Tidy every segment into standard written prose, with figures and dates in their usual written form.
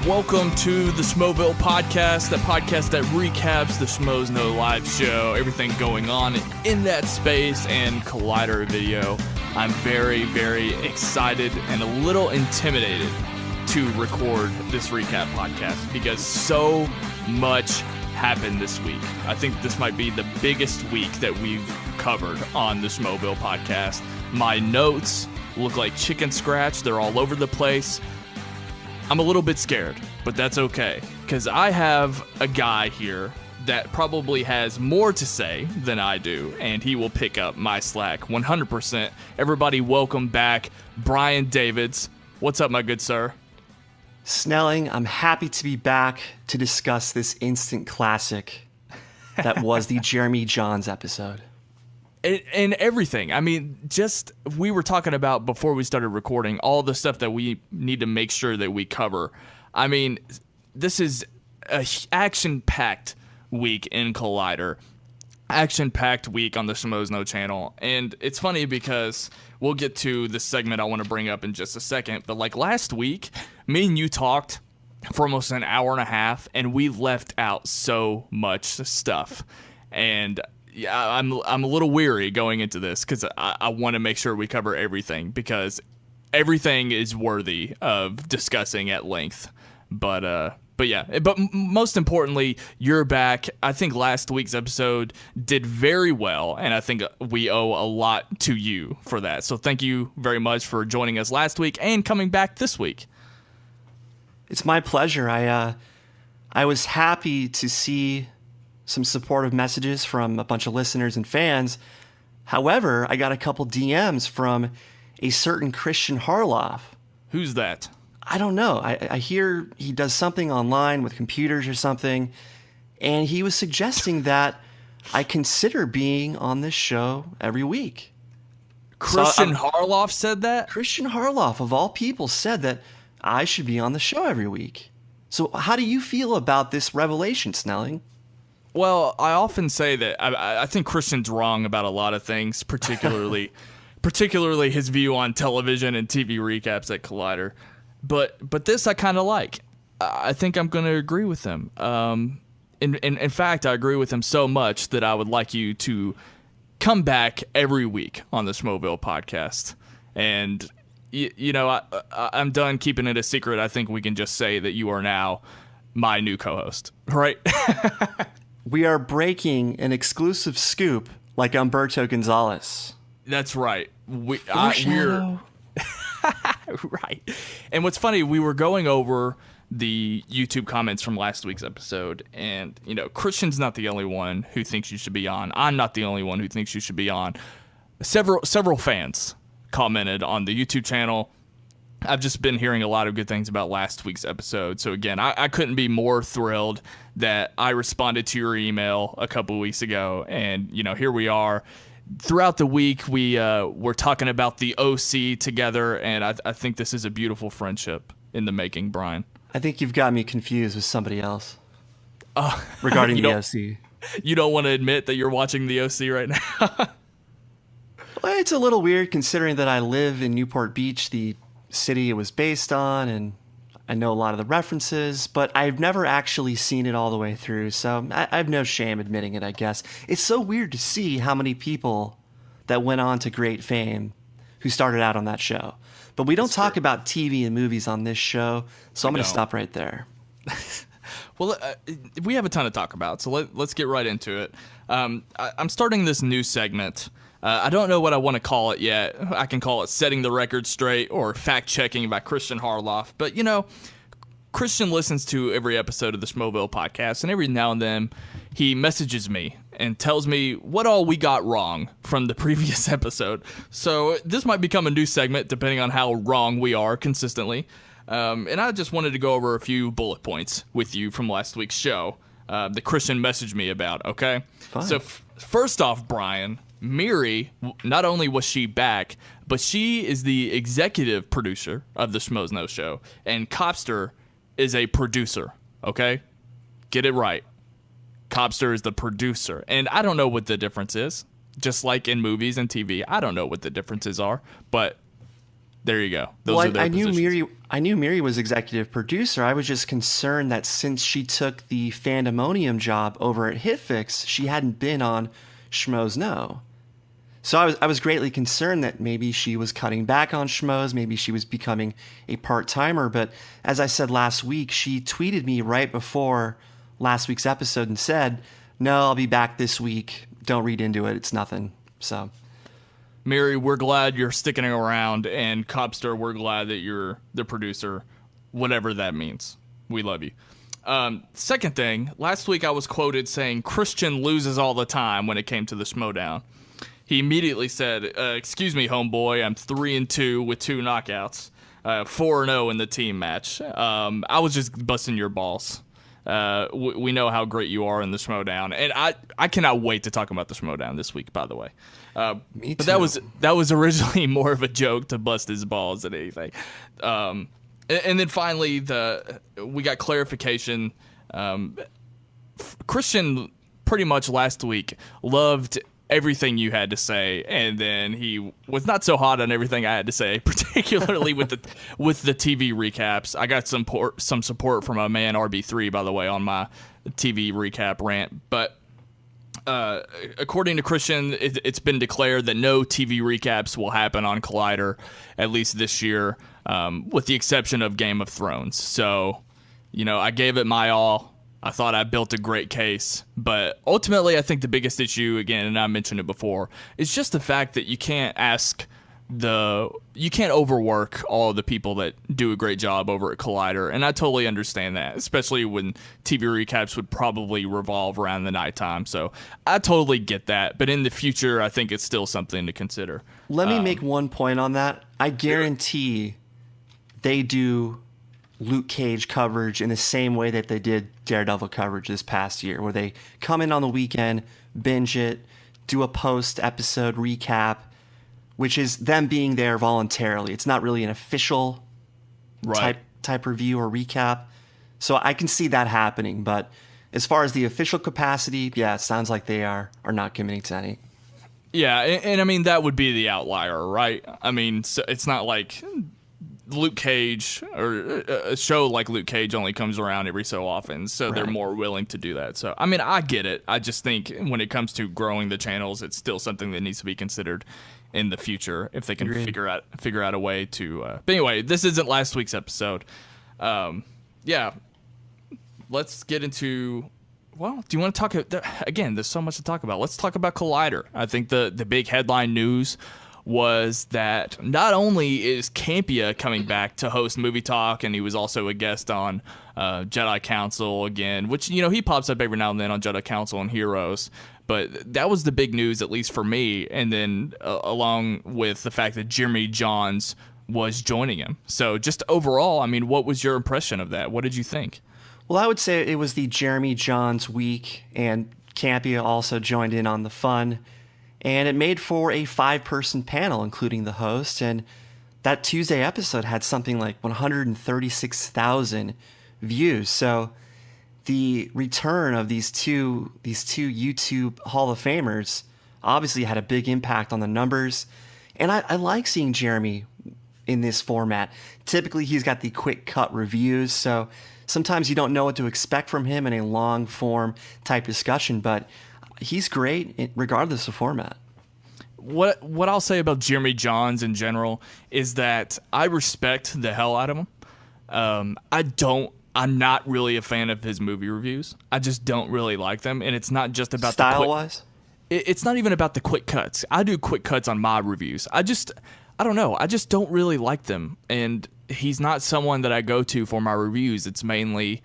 Welcome to the Schmoeville podcast, that podcast that recaps the Schmoes Know Live show, everything going on in that space, and Collider video. I'm very, very excited and a little intimidated to record this recap podcast because so much happened this week. I think this might be the biggest week that we've covered on the Schmoeville podcast. My notes look like chicken scratch. They're all over the place. I'm a little bit scared, but that's okay, because I have a guy here that probably has more to say than I do, and he will pick up my slack 100%. Everybody welcome back Brian Davids. What's up, my good sir? Snelling, I'm happy to be back to discuss this instant classic that was the Jeremy Jahns episode. And everything. I mean, just we were talking about before we started recording all the stuff that we need to make sure that we cover. I mean, this is a action-packed week in Collider. Action-packed week on the Schmoes Know channel. And it's funny because we'll get to the segment I want to bring up in just a second. But like last week, me and you talked for almost an hour and a half, and we left out so much stuff. And yeah, I'm a little weary going into this because I want to make sure we cover everything because everything is worthy of discussing at length. But most importantly, you're back. I think last week's episode did very well, and I think we owe a lot to you for that. So thank you very much for joining us last week and coming back this week. It's my pleasure. I was happy to see some supportive messages from a bunch of listeners and fans. However, I got a couple DMs from a certain Christian Harloff. Who's that? I don't know. I hear he does something online with computers or something, and he was suggesting that I consider being on this show every week. Christian Harloff said that? Christian Harloff, of all people, said that I should be on the show every week. So how do you feel about this revelation, Snelling? Well, I often say that I think Christian's wrong about a lot of things, particularly his view on television and TV recaps at Collider. But this I kind of like. I think I'm going to agree with him. In fact, I agree with him so much that I would like you to come back every week on the Schmoeville podcast. And you know, I'm done keeping it a secret. I think we can just say that you are now my new co-host, right? We are breaking an exclusive scoop like Humberto Gonzalez. That's right. We're right. And what's funny, we were going over the YouTube comments from last week's episode, and you know, Christian's not the only one who thinks you should be on. I'm not the only one who thinks you should be on. Several fans commented on the YouTube channel. I've just been hearing a lot of good things about last week's episode. So again, I couldn't be more thrilled that I responded to your email a couple of weeks ago. And, you know, here we are. Throughout the week, we're talking about the OC together. And I think this is a beautiful friendship in the making, Brian. I think you've got me confused with somebody else regarding the OC. You don't want to admit that you're watching the OC right now? Well, it's a little weird considering that I live in Newport Beach, the city it was based on, and I know a lot of the references, but I've never actually seen it all the way through, so I have no shame admitting it, I guess. It's so weird to see how many people that went on to great fame who started out on that show. But we don't talk about TV and movies on this show, so I'm going to stop right there. Well, we have a ton to talk about, so let's get right into it. I'm starting this new segment. I don't know what I want to call it yet. I can call it Setting the Record Straight or Fact Checking by Christian Harloff. But, you know, Christian listens to every episode of the Schmoeville podcast, and every now and then he messages me and tells me what all we got wrong from the previous episode. So this might become a new segment depending on how wrong we are consistently. And I just wanted to go over a few bullet points with you from last week's show that Christian messaged me about, okay? Fine. So first off, Brian, Miri, not only was she back, but she is the executive producer of the Schmoes Know show, and Copster is a producer, okay? Get it right. Copster is the producer, and I don't know what the difference is. Just like in movies and TV, I don't know what the differences are, but There you go. Those are their positions. I knew Miri was executive producer. I was just concerned that since she took the Fandemonium job over at Hitfix, she hadn't been on Schmoes No. So I was greatly concerned that maybe she was cutting back on Schmoes, maybe she was becoming a part-timer. But as I said last week, she tweeted me right before last week's episode and said, "No, I'll be back this week. Don't read into it. It's nothing." So, Miri, we're glad you're sticking around, and Copster, we're glad that you're the producer, whatever that means. We love you. Second thing, last week I was quoted saying Christian loses all the time when it came to the Schmoedown. He immediately said, "Excuse me, homeboy, I'm 3-2 with 2 knockouts, 4-0 in the team match. I was just busting your balls. We know how great you are in the Schmoedown," and I cannot wait to talk about the Schmoedown this week. By the way, Me but too. that was originally more of a joke to bust his balls than anything. And then finally, we got clarification. Christian pretty much last week loved everything you had to say, and then he was not so hot on everything I had to say, particularly with the TV recaps. I got some support from a man RB3, by the way, on my TV recap rant. But according to Christian, it's been declared that no TV recaps will happen on Collider, at least this year, with the exception of Game of Thrones. So, I gave it my all. I thought I built a great case, but ultimately I think the biggest issue, again, and I mentioned it before, is just the fact that you can't overwork all of the people that do a great job over at Collider, and I totally understand that, especially when TV recaps would probably revolve around the nighttime, so I totally get that, but in the future, I think it's still something to consider. Let me make one point on that. I guarantee they do Luke Cage coverage in the same way that they did Daredevil coverage this past year, where they come in on the weekend, binge it, do a post-episode recap, which is them being there voluntarily. It's not really an official type review or recap. So I can see that happening, but as far as the official capacity, yeah, it sounds like they are not committing to any. Yeah, and I mean, that would be the outlier, right? I mean, so it's not like Luke Cage, or a show like Luke Cage only comes around every so often, so they're more willing to do that. So, I mean, I get it. I just think when it comes to growing the channels, it's still something that needs to be considered in the future if they can figure out a way to. But anyway, this isn't last week's episode. Yeah, let's get into. Well, do you want to talk again? There's so much to talk about. Let's talk about Collider. I think the big headline news was that not only is Campea coming back to host Movie Talk, and he was also a guest on Jedi Council again, which, he pops up every now and then on Jedi Council and Heroes, but that was the big news, at least for me, and then along with the fact that Jeremy Jahns was joining him. So just overall, I mean, what was your impression of that? What did you think? Well, I would say it was the Jeremy Jahns week, and Campea also joined in on the fun. And it made for a 5-person panel, including the host. And that Tuesday episode had something like 136,000 views. So the return of these two YouTube Hall of Famers obviously had a big impact on the numbers. And I like seeing Jeremy in this format. Typically, he's got the quick cut reviews. So sometimes you don't know what to expect from him in a long form type discussion. But he's great regardless of format. What I'll say about Jeremy Jahns in general is that I respect the hell out of him. I'm not really a fan of his movie reviews. I just don't really like them, and it's not just about style-wise. It's not even about the quick cuts. I do quick cuts on my reviews. I don't know. I just don't really like them, and he's not someone that I go to for my reviews. It's mainly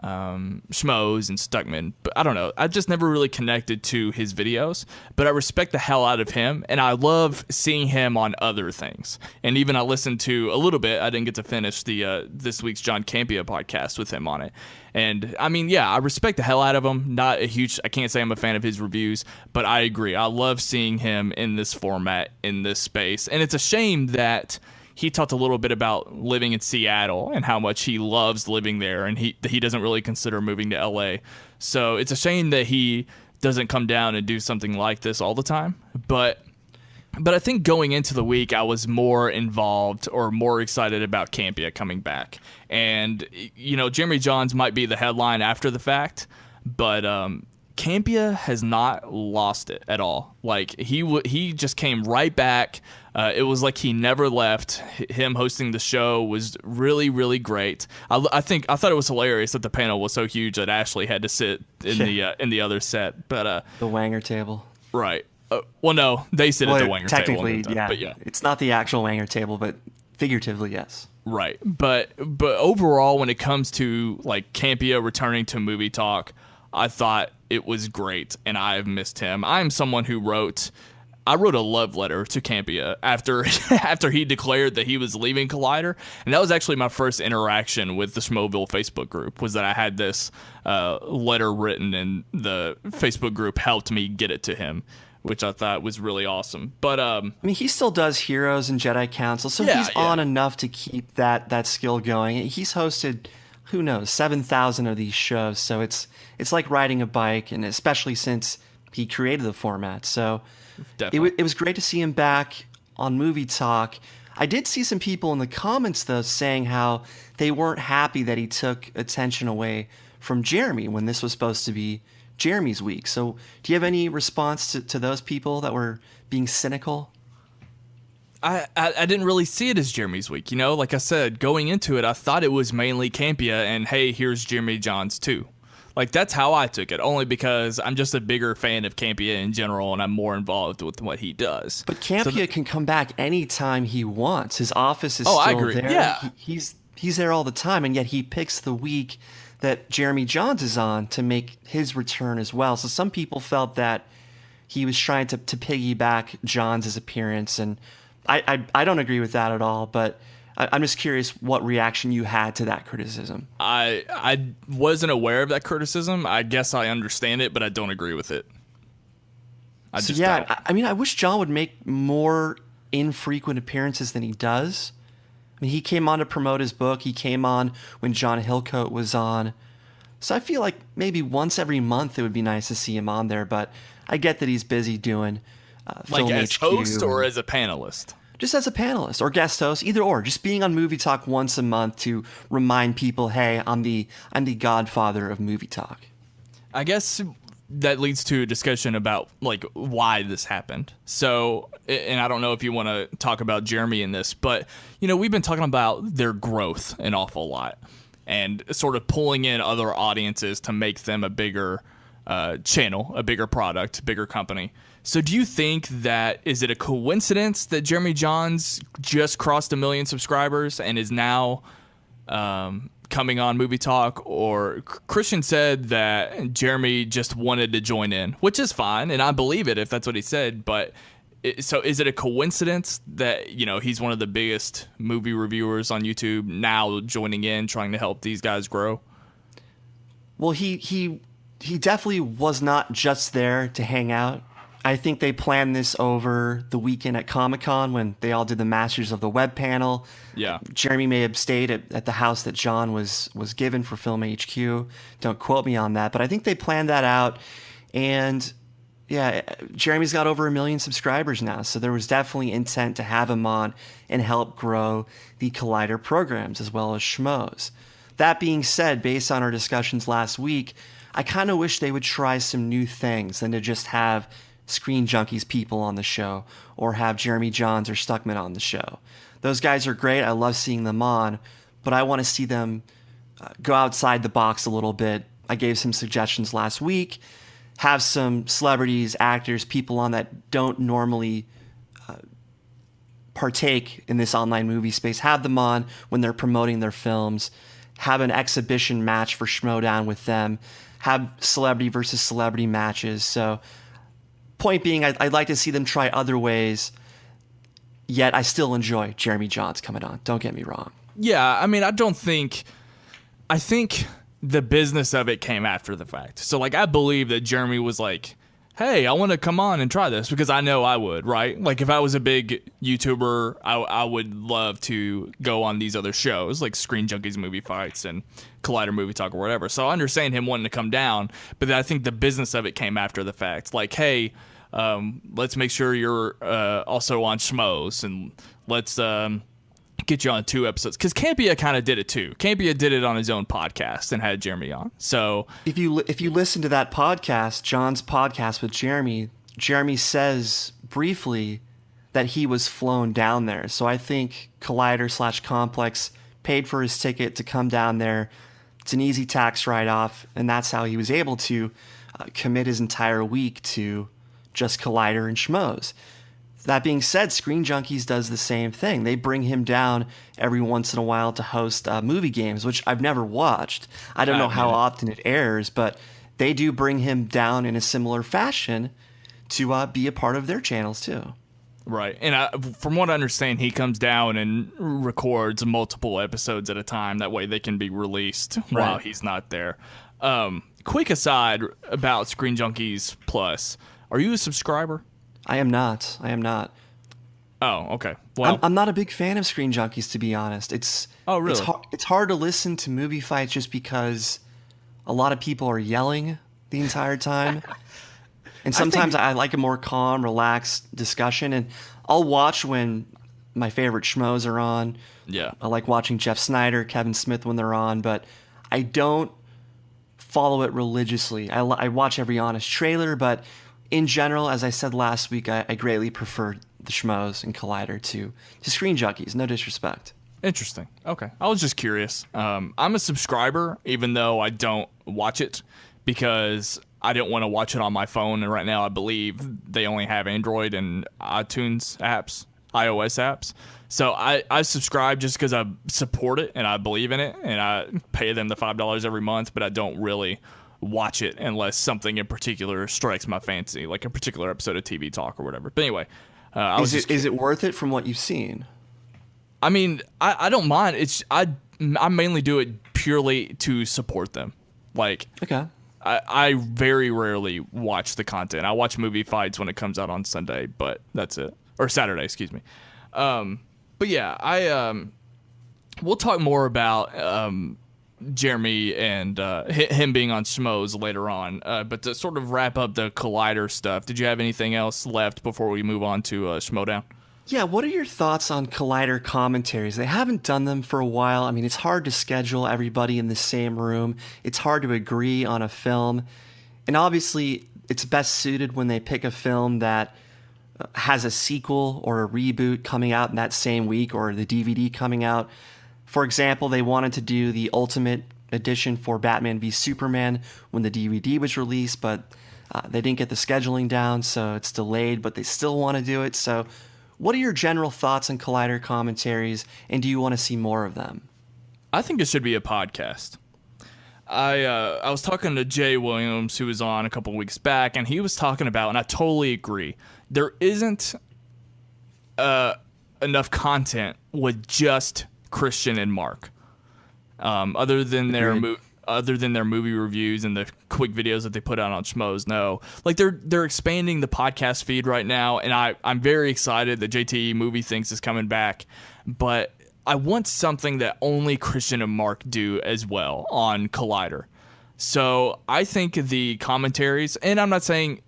Schmoes and Stuckman, but I don't know. I just never really connected to his videos, but I respect the hell out of him, and I love seeing him on other things. And even I listened to a little bit. I didn't get to finish the this week's John Campea podcast with him on it. And I mean, yeah, I respect the hell out of him. I can't say I'm a fan of his reviews, but I agree. I love seeing him in this format, in this space, and it's a shame that he talked a little bit about living in Seattle and how much he loves living there, and he doesn't really consider moving to LA. So it's a shame that he doesn't come down and do something like this all the time. But But I think going into the week, I was more involved or more excited about Campea coming back. And, Jeremy Jahns might be the headline after the fact, but Campea has not lost it at all. Like, he just came right back. It was like he never left. Him hosting the show was really, really great. I thought it was hilarious that the panel was so huge that Ashley had to sit in the other set. But the Wanger table. Right. Well, no, they sit at the Wanger table. Technically, yeah. It's not the actual Wanger table, but figuratively, yes. Right. But overall, when it comes to like Campea returning to Movie Talk, I thought it was great, and I've missed him. I'm someone who wrote a love letter to Campea after he declared that he was leaving Collider, and that was actually my first interaction with the Schmoeville Facebook group, was that I had this letter written, and the Facebook group helped me get it to him, which I thought was really awesome. But I mean, he still does Heroes and Jedi Council, so he's on enough to keep that skill going. He's hosted, who knows, 7,000 of these shows, so it's like riding a bike, and especially since he created the format. So it was great to see him back on Movie Talk. I did see some people in the comments, though, saying how they weren't happy that he took attention away from Jeremy when this was supposed to be Jeremy's week. So do you have any response to those people that were being cynical? I didn't really see it as Jeremy's week. Like I said, going into it, I thought it was mainly Campea and, hey, here's Jeremy Jahns too. Like, that's how I took it, only because I'm just a bigger fan of Campea in general, and I'm more involved with what he does. But Campea can come back anytime he wants. His office is still there. Yeah. He's there all the time, and yet he picks the week that Jeremy Jahns is on to make his return as well. So some people felt that he was trying to piggyback Jahns' appearance, and I don't agree with that at all, but I'm just curious what reaction you had to that criticism. I wasn't aware of that criticism. I guess I understand it, but I don't agree with it. I mean, I wish John would make more infrequent appearances than he does. I mean, he came on to promote his book. He came on when John Hillcoat was on. So I feel like maybe once every month it would be nice to see him on there, but I get that he's busy doing Film as HQ. Host or as a panelist? Just as a panelist or guest host, either or. Just being on Movie Talk once a month to remind people, hey, I'm the godfather of Movie Talk. I guess that leads to a discussion about like why this happened. So, and I don't know if you want to talk about Jeremy in this, but we've been talking about their growth an awful lot and sort of pulling in other audiences to make them a bigger channel, a bigger product, bigger company. So do you think is it a coincidence that Jeremy Jahns just crossed 1 million subscribers and is now coming on Movie Talk? Or Christian said that Jeremy just wanted to join in, which is fine, and I believe it if that's what he said. But so is it a coincidence that he's one of the biggest movie reviewers on YouTube now joining in, trying to help these guys grow? Well, he definitely was not just there to hang out. I think they planned this over the weekend at Comic-Con when they all did the Masters of the Web panel. Yeah. Jeremy may have stayed at the house that John was given for Film HQ. Don't quote me on that, but I think they planned that out. And yeah, Jeremy's got over 1 million subscribers now, so there was definitely intent to have him on and help grow the Collider programs as well as Schmoes. That being said, based on our discussions last week, I kind of wish they would try some new things than to just have Screen Junkies people on the show or have Jeremy Jahns or Stuckman on the show. Those guys are great. I love seeing them on, but I want to see them go outside the box a little bit. I gave some suggestions last week. Have some celebrities, actors, people on that don't normally partake in this online movie space. Have them on when they're promoting their films. Have an exhibition match for Schmoedown with them. Have celebrity versus celebrity matches. So point being, I'd like to see them try other ways, yet I still enjoy Jeremy Jahns coming on. Don't get me wrong. Yeah, I mean, I think the business of it came after the fact. So, like, I believe that Jeremy was like, hey, I want to come on and try this because I know I would, right? Like, if I was a big YouTuber, I would love to go on these other shows, like Screen Junkies Movie Fights and Collider Movie Talk or whatever. So I understand him wanting to come down, but I think the business of it came after the fact. Like, hey, Let's make sure you're also on Schmoes, and let's get you on 2 episodes. Because Campea kind of did it too. Campea did it on his own podcast and had Jeremy on. So if you listen to that podcast, John's podcast with Jeremy says briefly that he was flown down there. So I think Collider/Complex paid for his ticket to come down there. It's an easy tax write-off, and that's how he was able to commit his entire week to just Collider and Schmoes. That being said, Screen Junkies does the same thing. They bring him down every once in a while to host movie games, which I've never watched. I don't know how often it airs, but they do bring him down in a similar fashion to be a part of their channels too. Right. And from what I understand, he comes down and records multiple episodes at a time. That way they can be released while he's not there. Quick aside about Screen Junkies Plus. Are you a subscriber? I am not. Oh, okay. Well, I'm not a big fan of Screen Junkies, to be honest. Oh, really? It's hard to listen to movie fights just because a lot of people are yelling the entire time. And sometimes I like a more calm, relaxed discussion. And I'll watch when my favorite schmoes are on. Yeah. I like watching Jeff Snyder, Kevin Smith when they're on, but I don't follow it religiously. I watch every honest trailer, but in general, as I said last week, I greatly prefer the Schmoes and Collider to Screen Junkies. No disrespect. Interesting. Okay. I was just curious. I'm a subscriber, even though I don't watch it, because I don't want to watch it on my phone. And right now, I believe they only have Android and iTunes apps, iOS apps. So I subscribe just because I support it and I believe in it, and I pay them the $5 every month, but I don't really watch it unless something in particular strikes my fancy, like a particular episode of TV Talk or whatever. But anyway, is it worth it from what you've seen? I mean, I don't mind. I mainly do it purely to support them. Like, okay. I very rarely watch the content. I watch movie fights when it comes out on Sunday, but that's it. Or Saturday, excuse me. But yeah, we'll talk more about Jeremy and him being on Schmoes later on. But to sort of wrap up the Collider stuff, did you have anything else left before we move on to Schmoedown? Yeah, what are your thoughts on Collider commentaries? They haven't done them for a while. I mean, it's hard to schedule everybody in the same room. It's hard to agree on a film. And obviously, it's best suited when they pick a film that has a sequel or a reboot coming out in that same week, or the DVD coming out. For example, they wanted to do the Ultimate Edition for Batman v Superman when the DVD was released, but they didn't get the scheduling down, so it's delayed, but they still want to do it. So what are your general thoughts on Collider commentaries, and do you want to see more of them? I think it should be a podcast. I was talking to Jay Williams, who was on a couple of weeks back, and he was talking about, and I totally agree, there isn't enough content with just Christian and Mark, other than their movie reviews and the quick videos that they put out on Schmoes. No, like they're expanding the podcast feed right now, and I'm very excited that JTE Movie Thinks is coming back, but I want something that only Christian and Mark do as well on Collider. So I think the commentaries, and I'm not saying,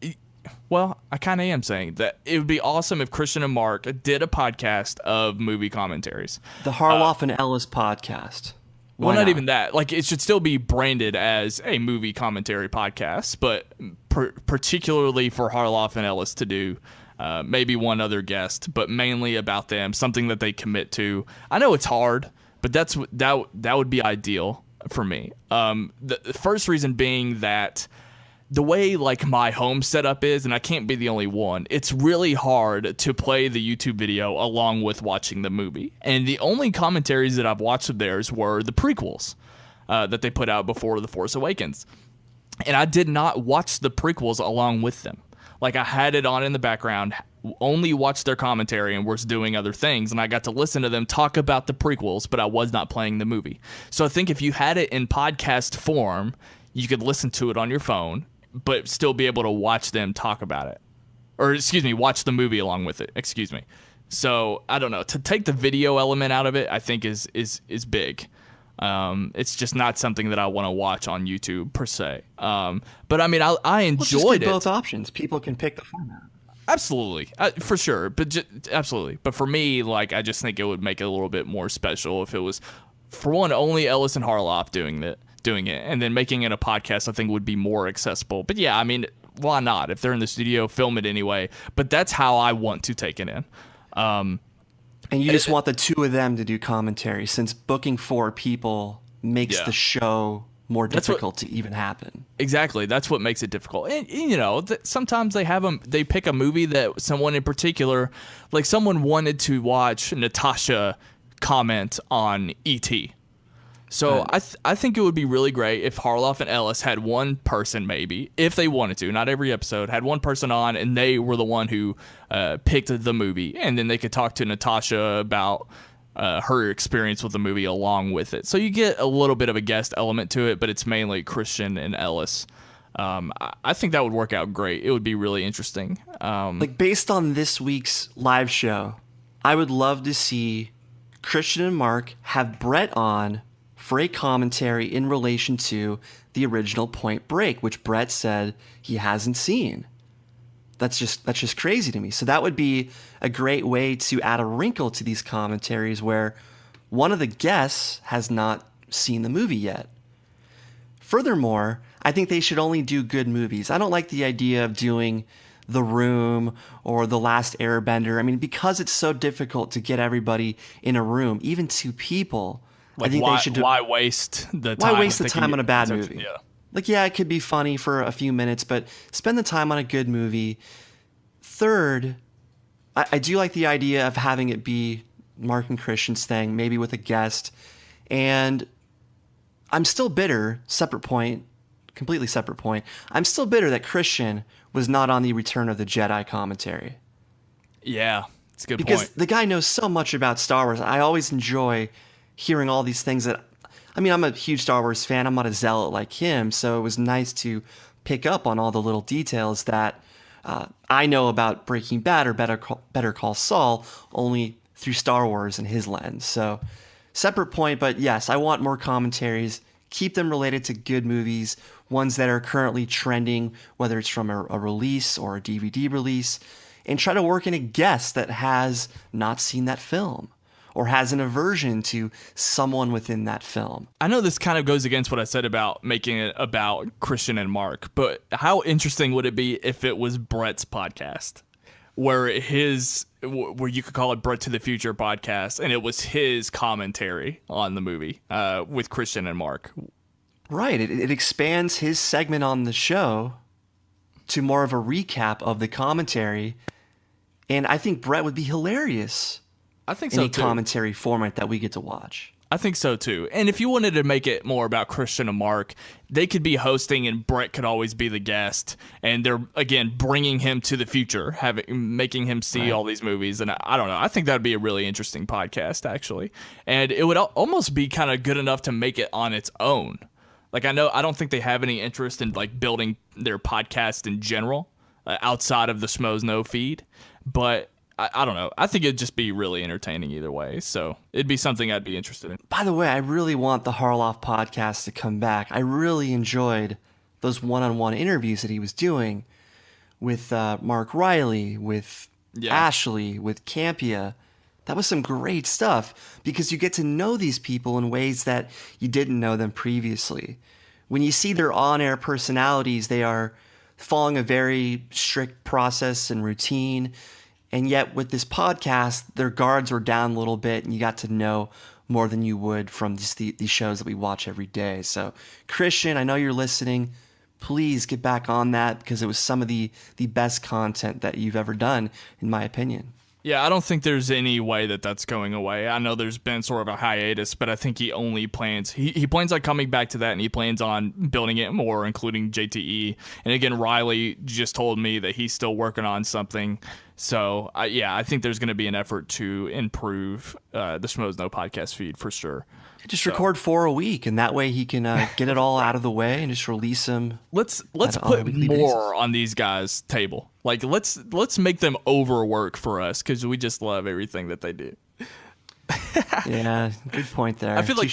well, I kind of am saying that it would be awesome if Christian and Mark did a podcast of movie commentaries. The Harloff and Ellis podcast. Well, not even that. Like, it should still be branded as a movie commentary podcast, but particularly for Harloff and Ellis to do. Maybe one other guest, but mainly about them, something that they commit to. I know it's hard, but that would be ideal for me. The first reason being that the way like my home setup is, and I can't be the only one, it's really hard to play the YouTube video along with watching the movie. And the only commentaries that I've watched of theirs were the prequels that they put out before The Force Awakens. And I did not watch the prequels along with them. Like, I had it on in the background, only watched their commentary, and was doing other things, and I got to listen to them talk about the prequels, but I was not playing the movie. So I think if you had it in podcast form, you could listen to it on your phone, but still be able to watch them talk about it. Or, excuse me, watch the movie along with it. Excuse me. So, I don't know. To take the video element out of it, I think is big. It's just not something that I want to watch on YouTube per se. But I mean, I enjoyed it. Both options. People can pick the format. Absolutely, for sure, but absolutely. But for me, like, I just think it would make it a little bit more special if it was, for one, only Ellis and Harloff doing it, and then making it a podcast. I think would be more accessible. But yeah, I mean, why not? If they're in the studio, film it anyway. But that's how I want to take it in. And you just want the two of them to do commentary, since booking 4 people makes the show more difficult to even happen. Exactly. That's what makes it difficult. And you know, sometimes they pick a movie that someone in particular, like someone wanted to watch Natasha comment on E.T. So I think it would be really great if Harloff and Ellis had one person, maybe, if they wanted to, not every episode, had one person on and they were the one who picked the movie. And then they could talk to Natasha about her experience with the movie along with it. So you get a little bit of a guest element to it, but it's mainly Christian and Ellis. I think that would work out great. It would be really interesting. Like, based on this week's live show, I would love to see Christian and Mark have Brett on for a commentary in relation to the original Point Break, which Brett said he hasn't seen. That's just crazy to me. So that would be a great way to add a wrinkle to these commentaries where one of the guests has not seen the movie yet. Furthermore, I think they should only do good movies. I don't like the idea of doing The Room or The Last Airbender. I mean, because it's so difficult to get everybody in a room, even 2 people. Like, I think they should do. Why waste the time? Why waste the time on a bad movie? Yeah. Like, yeah, it could be funny for a few minutes, but spend the time on a good movie. Third, I do like the idea of having it be Mark and Christian's thing, maybe with a guest. And I'm still bitter, completely separate point. I'm still bitter that Christian was not on the Return of the Jedi commentary. Yeah, it's a good point. Because the guy knows so much about Star Wars. I always enjoy hearing all these things that, I mean, I'm a huge Star Wars fan. I'm not a zealot like him, so it was nice to pick up on all the little details that I know about Breaking Bad or Better Call Saul only through Star Wars and his lens. So, separate point, but yes, I want more commentaries. Keep them related to good movies, ones that are currently trending, whether it's from a release or a DVD release, and try to work in a guest that has not seen that film or has an aversion to someone within that film. I know this kind of goes against what I said about making it about Christian and Mark, but how interesting would it be if it was Brett's podcast, where you could call it Brett to the Future podcast, and it was his commentary on the movie with Christian and Mark. Right. It expands his segment on the show to more of a recap of the commentary, and I think Brett would be hilarious. I think so, too. Any commentary format that we get to watch. I think so, too. And if you wanted to make it more about Christian and Mark, they could be hosting and Brett could always be the guest. And they're, again, bringing him to the future, making him see all these movies. And I don't know. I think that would be a really interesting podcast, actually. And it would almost be kind of good enough to make it on its own. Like, I don't think they have any interest in, like, building their podcast in general outside of the Schmoes Know feed. But I don't know. I think it'd just be really entertaining either way. So it'd be something I'd be interested in. By the way, I really want the Harloff podcast to come back. I really enjoyed those one-on-one interviews that he was doing with Mark Riley, with Ashley, with Campea. That was some great stuff because you get to know these people in ways that you didn't know them previously. When you see their on-air personalities, they are following a very strict process and routine. And yet with this podcast, their guards were down a little bit and you got to know more than you would from these shows that we watch every day. So, Christian, I know you're listening. Please get back on that because it was some of the best content that you've ever done, in my opinion. Yeah, I don't think there's any way that that's going away. I know there's been sort of a hiatus, but I think he only plans... He plans on coming back to that, and he plans on building it more, including JTE. And again, Riley just told me that he's still working on something. So, I think there's going to be an effort to improve the Schmoes Know podcast feed for sure. Just record 4 a week, and that way he can get it all out of the way and just release them. Let's put more on these guys' table. Like let's make them overwork for us because we just love everything that they do. Yeah, good point there. I feel like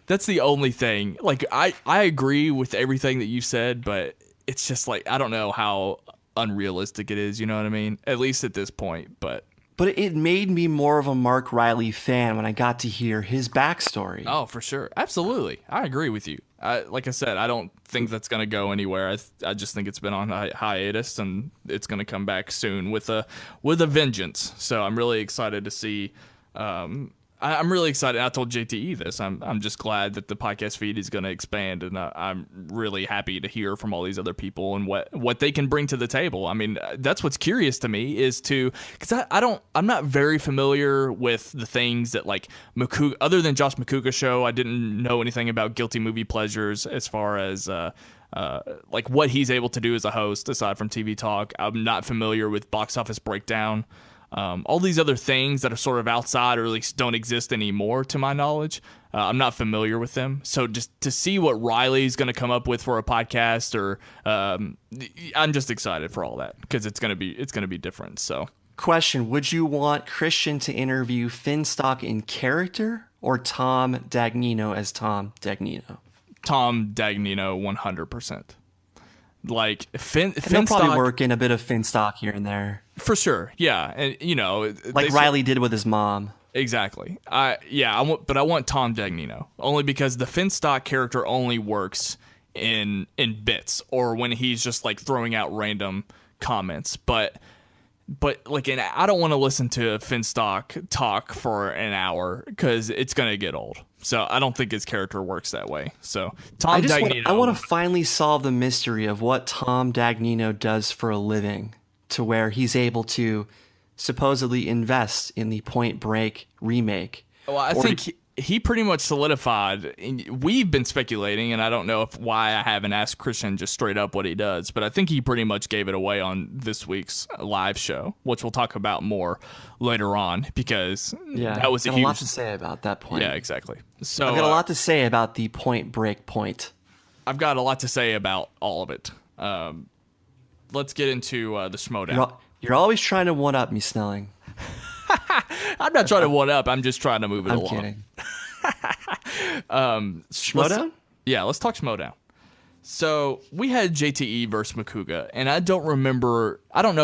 that's the only thing. Like I agree with everything that you said, but it's just like I don't know how unrealistic it is. You know what I mean? At least at this point, but it made me more of a Mark Riley fan when I got to hear his backstory. Oh, for sure. Absolutely. I agree with you. Like I said, I don't think that's going to go anywhere. I just think it's been on hiatus, and it's going to come back soon with a vengeance. So I'm really excited to see. I'm really excited. I told JTE this. I'm just glad that the podcast feed is going to expand, and I'm really happy to hear from all these other people and what they can bring to the table. I mean, that's what's curious to me is because I'm not very familiar with the things that like Macuga, other than Josh Macuga show. I didn't know anything about Guilty Movie Pleasures as far as like what he's able to do as a host aside from TV talk. I'm not familiar with Box Office Breakdown. All these other things that are sort of outside or at least don't exist anymore to my knowledge. I'm not familiar with them. So just to see what Riley's going to come up with for a podcast I'm just excited for all that because it's going to be different. So question, would you want Christian to interview Finstock in character or Tom Dagnino as Tom Dagnino? Tom Dagnino 100%. Like Finstock probably work in a bit of Finstock here and there. For sure, yeah, and you know, like Riley did with his mom. Exactly. I want Tom Dagnino only because the Finstock character only works in bits or when he's just like throwing out random comments. But like, I don't want to listen to Finstock talk for an hour because it's gonna get old. So I don't think his character works that way. So Tom Dagnino. I want to finally solve the mystery of what Tom Dagnino does for a living, to where he's able to supposedly invest in the Point Break remake. Well, I think he pretty much solidified. We've been speculating, and I don't know why I haven't asked Christian just straight up what he does, but I think he pretty much gave it away on this week's live show, which we'll talk about more later on because that was a lot to say about that point. Yeah, exactly. So I've got a lot to say about the Point Break point. I've got a lot to say about all of it. Let's get into the Schmoedown. You're always trying to one-up me, Snelling. I'm not trying to one-up. I'm just trying to move it along. I'm kidding. Schmoedown? Yeah, let's talk Schmoedown. So we had JTE versus Macuga, and I don't know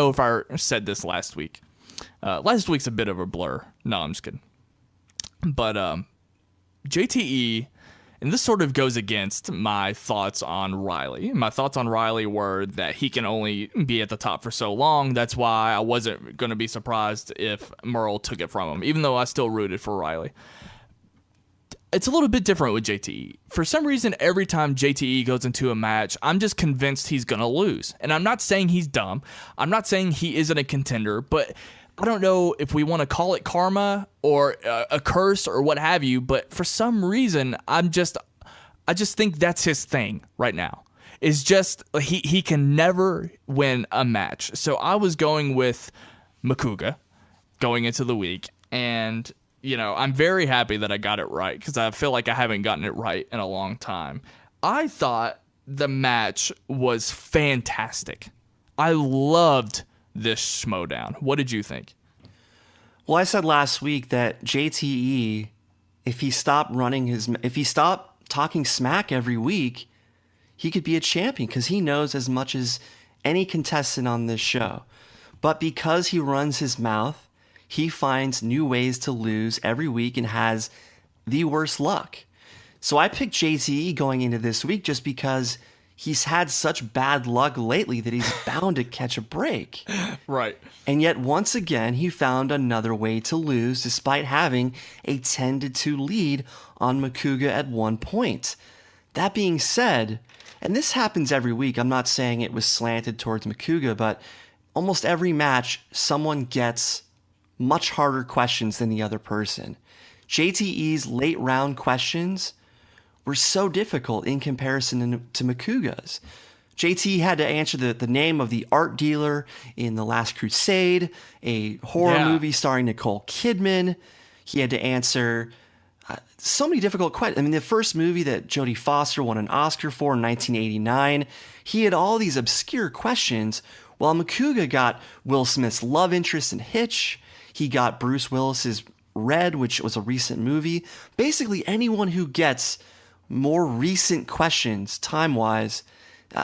if I said this last week. Last week's a bit of a blur. No, I'm just kidding. But JTE, and this sort of goes against my thoughts on Riley. My thoughts on Riley were that he can only be at the top for so long. That's why I wasn't going to be surprised if Merle took it from him, even though I still rooted for Riley. It's a little bit different with JTE. For some reason, every time JTE goes into a match, I'm just convinced he's going to lose. And I'm not saying he's dumb. I'm not saying he isn't a contender, but I don't know if we want to call it karma or a curse or what have you, but for some reason, I just think that's his thing right now. It's just he can never win a match. So I was going with Macuga going into the week, and you know, I'm very happy that I got it right because I feel like I haven't gotten it right in a long time. I thought the match was fantastic. I loved this Schmoedown. What did you think? Well, I said last week that JTE, if he stopped talking smack every week, he could be a champion because he knows as much as any contestant on this show. But because he runs his mouth, he finds new ways to lose every week and has the worst luck. So I picked JTE going into this week just because he's had such bad luck lately that he's bound to catch a break. Right. And yet, once again, he found another way to lose despite having a 10-2 lead on Macuga at one point. That being said, and this happens every week, I'm not saying it was slanted towards Macuga, but almost every match, someone gets much harder questions than the other person. JTE's late round questions were so difficult in comparison to Macuga's. JT had to answer the name of the art dealer in The Last Crusade, a horror movie starring Nicole Kidman. He had to answer so many difficult questions. I mean, the first movie that Jodie Foster won an Oscar for in 1989, he had all these obscure questions, while Macuga got Will Smith's love interest in Hitch. He got Bruce Willis's Red, which was a recent movie. Basically, anyone who gets more recent questions time-wise,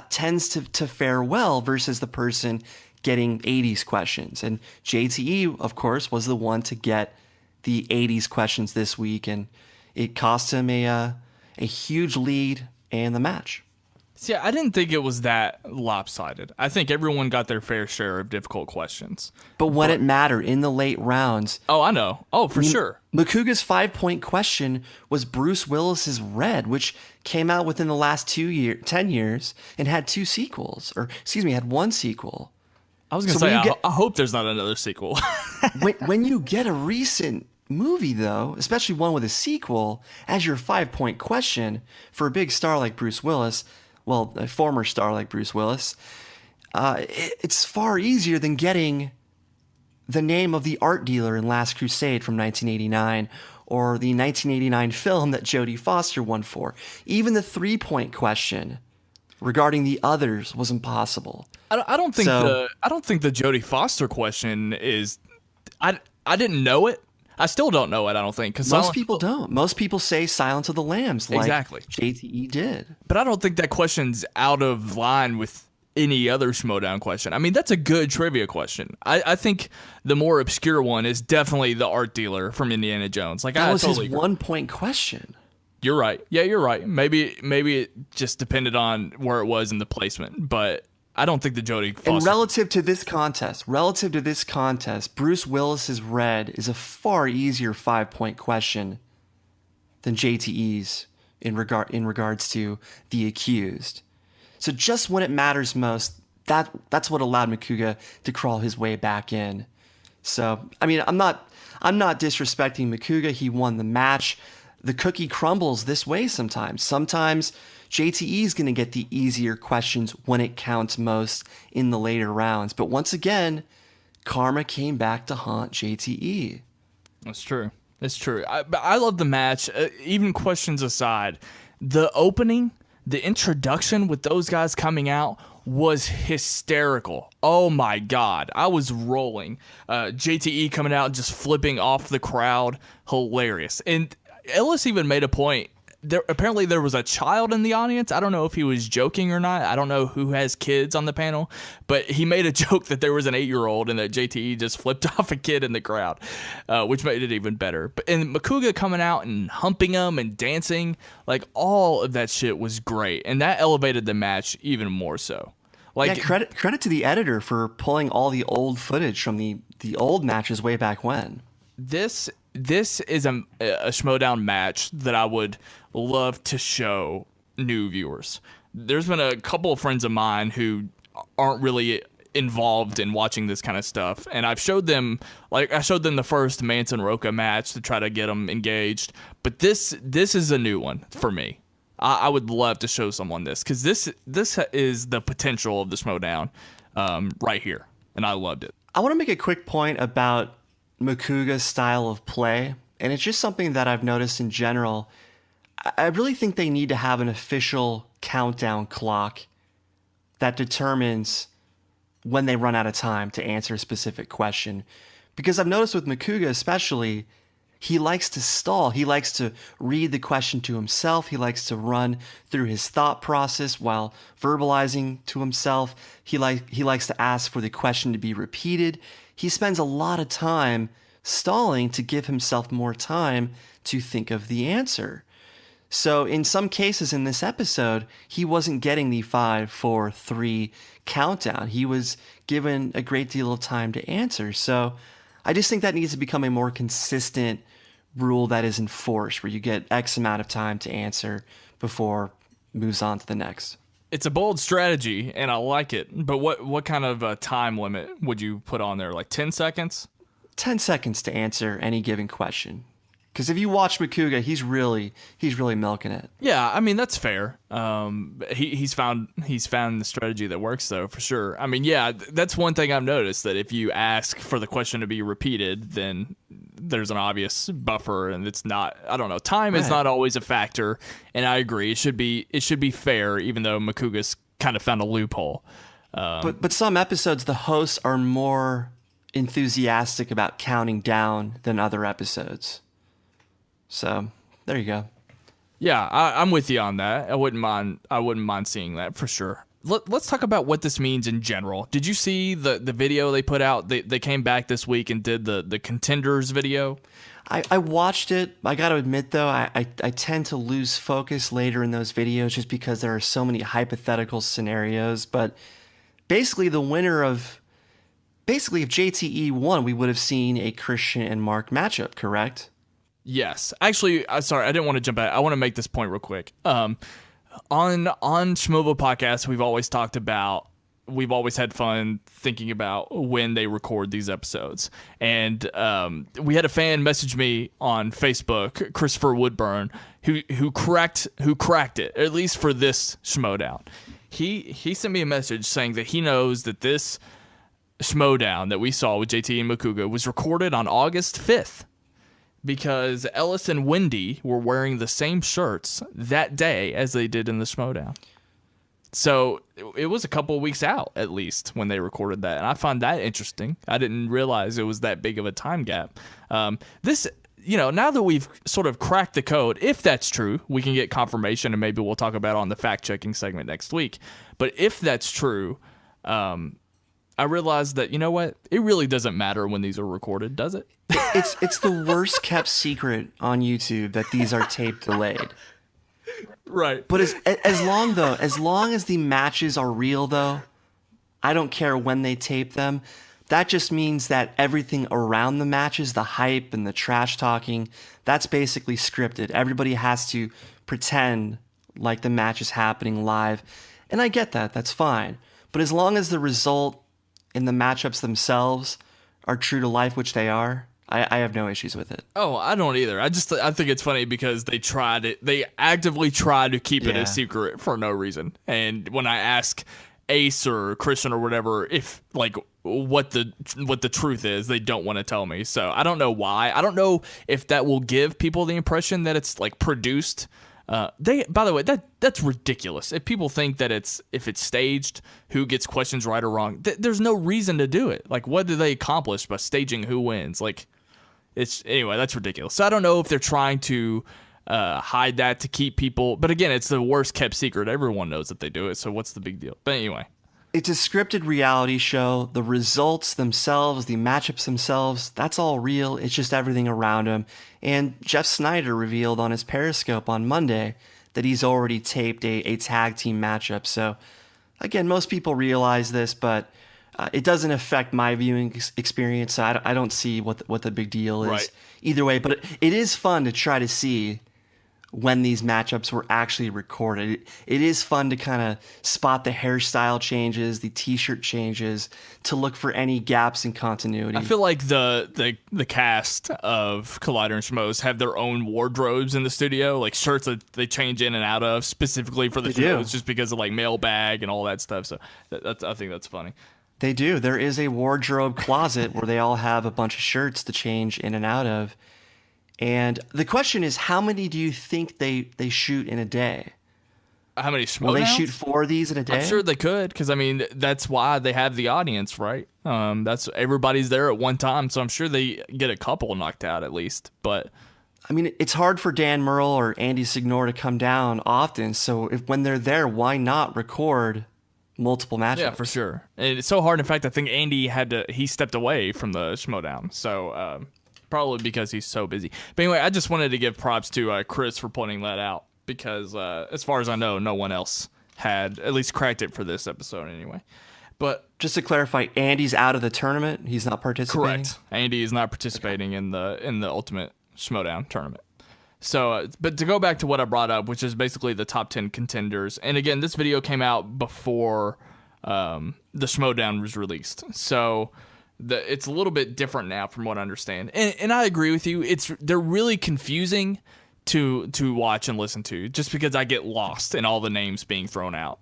tends to fare well versus the person getting 80s questions. And JTE, of course, was the one to get the 80s questions this week, and it cost him a huge lead in the match. See, I didn't think it was that lopsided. I think everyone got their fair share of difficult questions. But when it mattered in the late rounds... Oh, I know. Oh, for sure. Macuga's 5-point question was Bruce Willis's Red, which came out within the last 10 years and had 2 sequels. Or, excuse me, had 1 sequel. I was going to say, I hope there's not another sequel. when you get a recent movie, though, especially one with a sequel, as your 5-point question for a big star like Bruce Willis... well, a former star like Bruce Willis, it's far easier than getting the name of the art dealer in Last Crusade from 1989 or the 1989 film that Jodie Foster won for. Even the 3-point question regarding the others was impossible. I don't think the Jodie Foster question is... I didn't know it. I still don't know it, I don't think. Cause most people don't. Most people say Silence of the Lambs like exactly. JTE did. But I don't think that question's out of line with any other Schmoedown question. I mean, that's a good trivia question. I think the more obscure one is definitely the art dealer from Indiana Jones. Like, that was totally his 1-point question. You're right. Yeah, you're right. Maybe it just depended on where it was in the placement, but... I don't think the Jodie Foster... And relative to this contest, Bruce Willis's Red is a far easier 5-point question than JTE's in regards to the accused. So just when it matters most, that's what allowed Macuga to crawl his way back in. So, I mean, I'm not disrespecting Macuga. He won the match. The cookie crumbles this way sometimes. Sometimes JTE is going to get the easier questions when it counts most in the later rounds. But once again, karma came back to haunt JTE. That's true. It's true. I love the match. Even questions aside, the opening, the introduction with those guys coming out was hysterical. Oh my God. I was rolling. JTE coming out, just flipping off the crowd. Hilarious. And Ellis even made a point. Apparently there was a child in the audience. I don't know if he was joking or not. I don't know who has kids on the panel, but he made a joke that there was an 8-year-old and that JTE just flipped off a kid in the crowd, which made it even better. And Macuga coming out and humping him and dancing, like all of that shit was great, and that elevated the match even more so. Like, yeah, credit to the editor for pulling all the old footage from the old matches way back when. This is a Schmoedown match that I would love to show new viewers. There's been a couple of friends of mine who aren't really involved in watching this kind of stuff, and I showed them the first Manson Roca match to try to get them engaged. But this is a new one for me. I would love to show someone this, because this is the potential of the Schmoedown right here, and I loved it. I want to make a quick point about Macuga's style of play, and it's just something that I've noticed in general. I really think they need to have an official countdown clock that determines when they run out of time to answer a specific question. Because I've noticed with Macuga especially, he likes to stall. He likes to read the question to himself. He likes to run through his thought process while verbalizing to himself. He likes to ask for the question to be repeated. He spends a lot of time stalling to give himself more time to think of the answer. So in some cases in this episode, he wasn't getting the 5, 4, 3 countdown. He was given a great deal of time to answer. So I just think that needs to become a more consistent rule that is enforced, where you get X amount of time to answer before moves on to the next. It's a bold strategy, and I like it. But what kind of time limit would you put on there? Like 10 seconds? 10 seconds to answer any given question. Because if you watch Macuga, he's really milking it. Yeah, I mean, that's fair. He's found the strategy that works, though, for sure. I mean, yeah, that's one thing I've noticed, that if you ask for the question to be repeated, then there's an obvious buffer, and it's not, I don't know, time is not always a factor, and I agree. It should be fair, even though Macuga's kind of found a loophole. But some episodes, the hosts are more enthusiastic about counting down than other episodes. So there you go. Yeah, I'm with you on that. I wouldn't mind seeing that for sure. let's talk about what this means in general. Did you see the video they put out? They came back this week and did the contenders video. I watched it. I got to admit, though, I tend to lose focus later in those videos just because there are so many hypothetical scenarios. But basically, the winner of... Basically, if JTE won, we would have seen a Christian and Mark matchup, correct? Yes. Actually, sorry, I didn't want to jump out. I want to make this point real quick. On Schmoeville podcast, we've always had fun thinking about when they record these episodes. And we had a fan message me on Facebook, Christopher Woodburn, who cracked it, at least for this Schmoedown. He sent me a message saying that he knows that this Schmoedown that we saw with JT and Macuga was recorded on August 5th because Ellis and Wendy were wearing the same shirts that day as they did in the Schmoedown. So it was a couple of weeks out, at least, when they recorded that. And I find that interesting. I didn't realize it was that big of a time gap. This, now that we've sort of cracked the code, if that's true, we can get confirmation and maybe we'll talk about it on the fact-checking segment next week. But if that's true, I realized that, you know what? It really doesn't matter when these are recorded, does it? It's the worst kept secret on YouTube that these are tape delayed. Right. But as long as the matches are real, though, I don't care when they tape them. That just means that everything around the matches, the hype and the trash talking, that's basically scripted. Everybody has to pretend like the match is happening live. And I get that. That's fine. But as long as the result in the matchups themselves are true to life, which they are, I have no issues with it. Oh, I don't either. I think it's funny because they actively try to keep it a secret for no reason. And when I ask Ace or Christian or whatever if like what the truth is, they don't want to tell me. So I don't know why. I don't know if that will give people the impression that it's like produced. By the way, that's ridiculous. If people think that if it's staged, who gets questions right or wrong, there's no reason to do it. Like, what do they accomplish by staging who wins? Like, anyway, that's ridiculous. So I don't know if they're trying to hide that to keep people. But again, it's the worst kept secret. Everyone knows that they do it. So what's the big deal? But anyway. It's a scripted reality show. The results themselves, the matchups themselves, that's all real. It's just everything around them. And Jeff Snyder revealed on his Periscope on Monday that he's already taped a tag team matchup. So, again, most people realize this, but it doesn't affect my viewing experience. So I don't see what the big deal is either way. But it is fun to try to see when these matchups were actually recorded. It is fun to kind of spot the hairstyle changes, the t-shirt changes, to look for any gaps in continuity. I feel like the cast of Collider and Schmoes have their own wardrobes in the studio, like shirts that they change in and out of specifically for the shows, just because of like mailbag and all that stuff. So I think that's funny. They do. There is a wardrobe closet where they all have a bunch of shirts to change in and out of. And the question is, how many do you think they shoot in a day? How many Schmoedowns? Will they shoot 4 of these in a day? I'm sure they could, because I mean that's why they have the audience, right? That's everybody's there at one time, so I'm sure they get a couple knocked out at least. But I mean, it's hard for Dan Murrell or Andy Signor to come down often, so when they're there, why not record multiple matchups? Yeah, for sure. And it's so hard. In fact, I think Andy he stepped away from the Schmoedown, so. Probably because he's so busy. But anyway, I just wanted to give props to Chris for pointing that out because as far as I know, no one else had at least cracked it for this episode anyway. But just to clarify, Andy's out of the tournament. He's not participating. Correct. Andy is not participating in the Ultimate Schmoedown tournament. So, but to go back to what I brought up, which is basically the top 10 contenders. And again, this video came out before the Schmoedown was released. So it's a little bit different now from what I understand. And I agree with you. They're really confusing to watch and listen to just because I get lost in all the names being thrown out.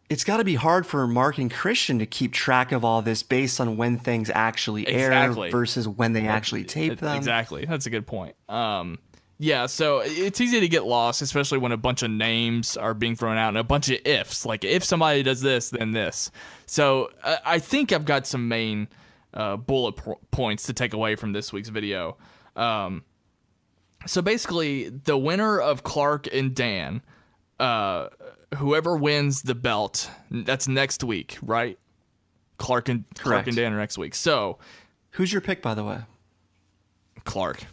It's got to be hard for Mark and Christian to keep track of all this based on when things actually air versus when they actually tape them. Exactly. That's a good point. Yeah, so it's easy to get lost, especially when a bunch of names are being thrown out and a bunch of ifs. Like, if somebody does this, then this. So I think I've got some main bullet points to take away from this week's video. So basically, the winner of Clark and Dan whoever wins the belt, that's next week, right? Clark and Dan are next week. So, who's your pick, by the way? Clark.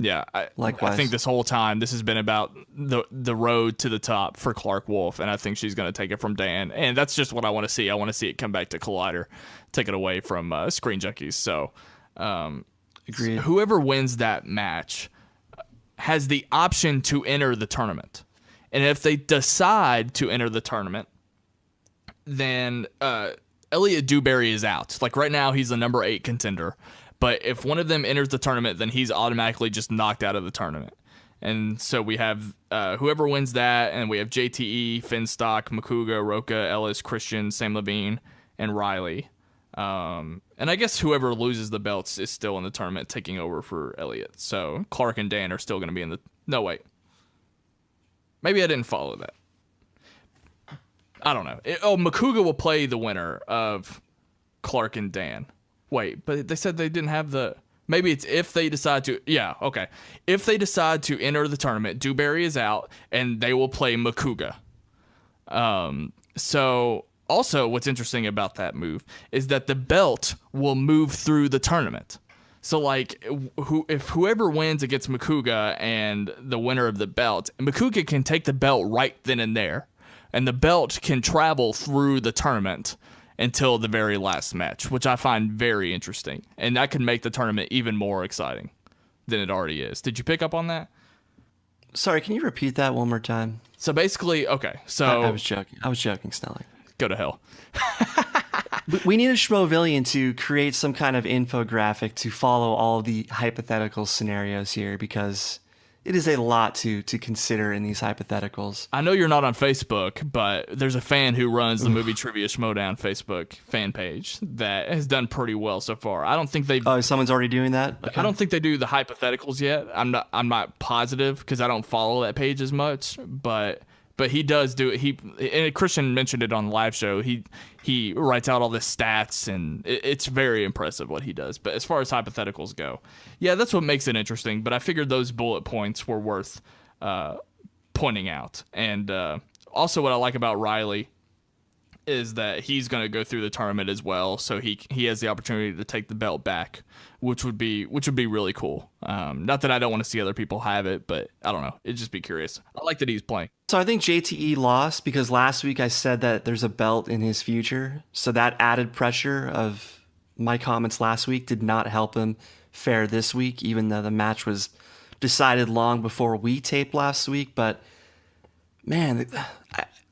Yeah, likewise. I think this whole time this has been about the road to the top for Clark Wolf, and I think she's going to take it from Dan, and that's just what I want to see. I want to see it come back to Collider, take it away from Screen Junkies. So, agreed. Whoever wins that match has the option to enter the tournament, and if they decide to enter the tournament, then Elliot Dewberry is out. Like right now, he's the number 8 contender. But if one of them enters the tournament, then he's automatically just knocked out of the tournament. And so we have whoever wins that, and we have JTE, Finstock, Macuga, Roca, Ellis, Christian, Sam Levine, and Riley. And I guess whoever loses the belts is still in the tournament, taking over for Elliot. So Clark and Dan are still going to be in the... No, wait. Maybe I didn't follow that. I don't know. Macuga will play the winner of Clark and Dan. Wait, but they said they didn't have the... Maybe it's if they decide to... Yeah, okay. If they decide to enter the tournament, Dewberry is out, and they will play Macuga. So, also, what's interesting about that move is that the belt will move through the tournament. So, like, if whoever wins against Macuga and the winner of the belt, Macuga can take the belt right then and there, and the belt can travel through the tournament until the very last match, which I find very interesting. And that could make the tournament even more exciting than it already is. Did you pick up on that? Sorry, can you repeat that one more time? So basically, okay, so... I was joking, Snelling. Go to hell. We need a Schmoevillian to create some kind of infographic to follow all the hypothetical scenarios here, because it is a lot to consider in these hypotheticals. I know you're not on Facebook, but there's a fan who runs the Movie Trivia Schmoedown Facebook fan page that has done pretty well so far. I don't think they've... Oh, someone's already doing that? Okay. I don't think they do the hypotheticals yet. I'm not positive because I don't follow that page as much, but he does do it. And Christian mentioned it on the live show. He writes out all the stats, and it's very impressive what he does. But as far as hypotheticals go, yeah, that's what makes it interesting. But I figured those bullet points were worth pointing out. And also what I like about Riley is that he's going to go through the tournament as well, so he has the opportunity to take the belt back, which would be really cool. Not that I don't want to see other people have it, but I don't know. It'd just be curious. I like that he's playing. So I think JTE lost because last week I said that there's a belt in his future. So that added pressure of my comments last week did not help him fare this week, even though the match was decided long before we taped last week. But man,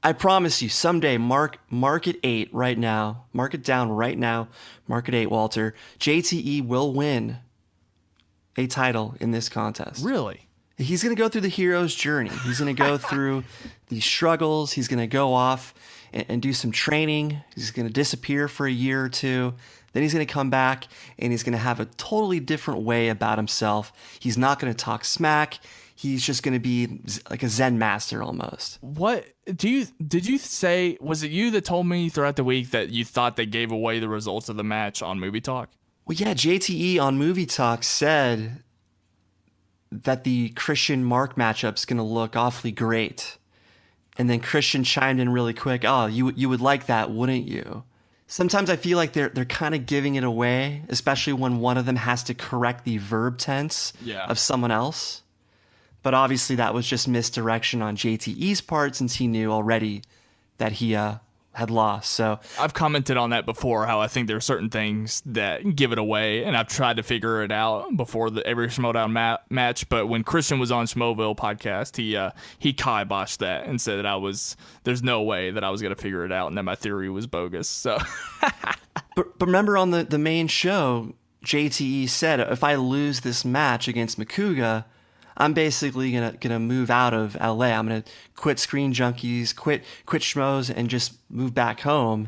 I promise you, someday, mark it 8 right now. Mark it down right now. Mark it 8, Walter. JTE will win a title in this contest. Really? He's going to go through the hero's journey. He's going to go through the struggles. He's going to go off and do some training. He's going to disappear for a year or two. Then he's going to come back, and he's going to have a totally different way about himself. He's not going to talk smack. He's just going to be like a Zen master almost. What did you say? Was it you that told me throughout the week that you thought they gave away the results of the match on Movie Talk? Well, yeah, JTE on Movie Talk said that the Christian Mark matchup's going to look awfully great. And then Christian chimed in really quick, "Oh, you would like that, wouldn't you?" Sometimes I feel like they're kind of giving it away, especially when one of them has to correct the verb tense of someone else. But obviously that was just misdirection on JTE's part, since he knew already that he had lost. So I've commented on that before, how I think there are certain things that give it away, and I've tried to figure it out before every Schmoedown match. But when Christian was on Schmoeville podcast, he kiboshed that and said that there's no way that I was going to figure it out, and that my theory was bogus. So, but remember on the main show, JTE said, if I lose this match against Macuga, I'm basically gonna move out of LA. I'm gonna quit Screen Junkies, quit Schmoes, and just move back home.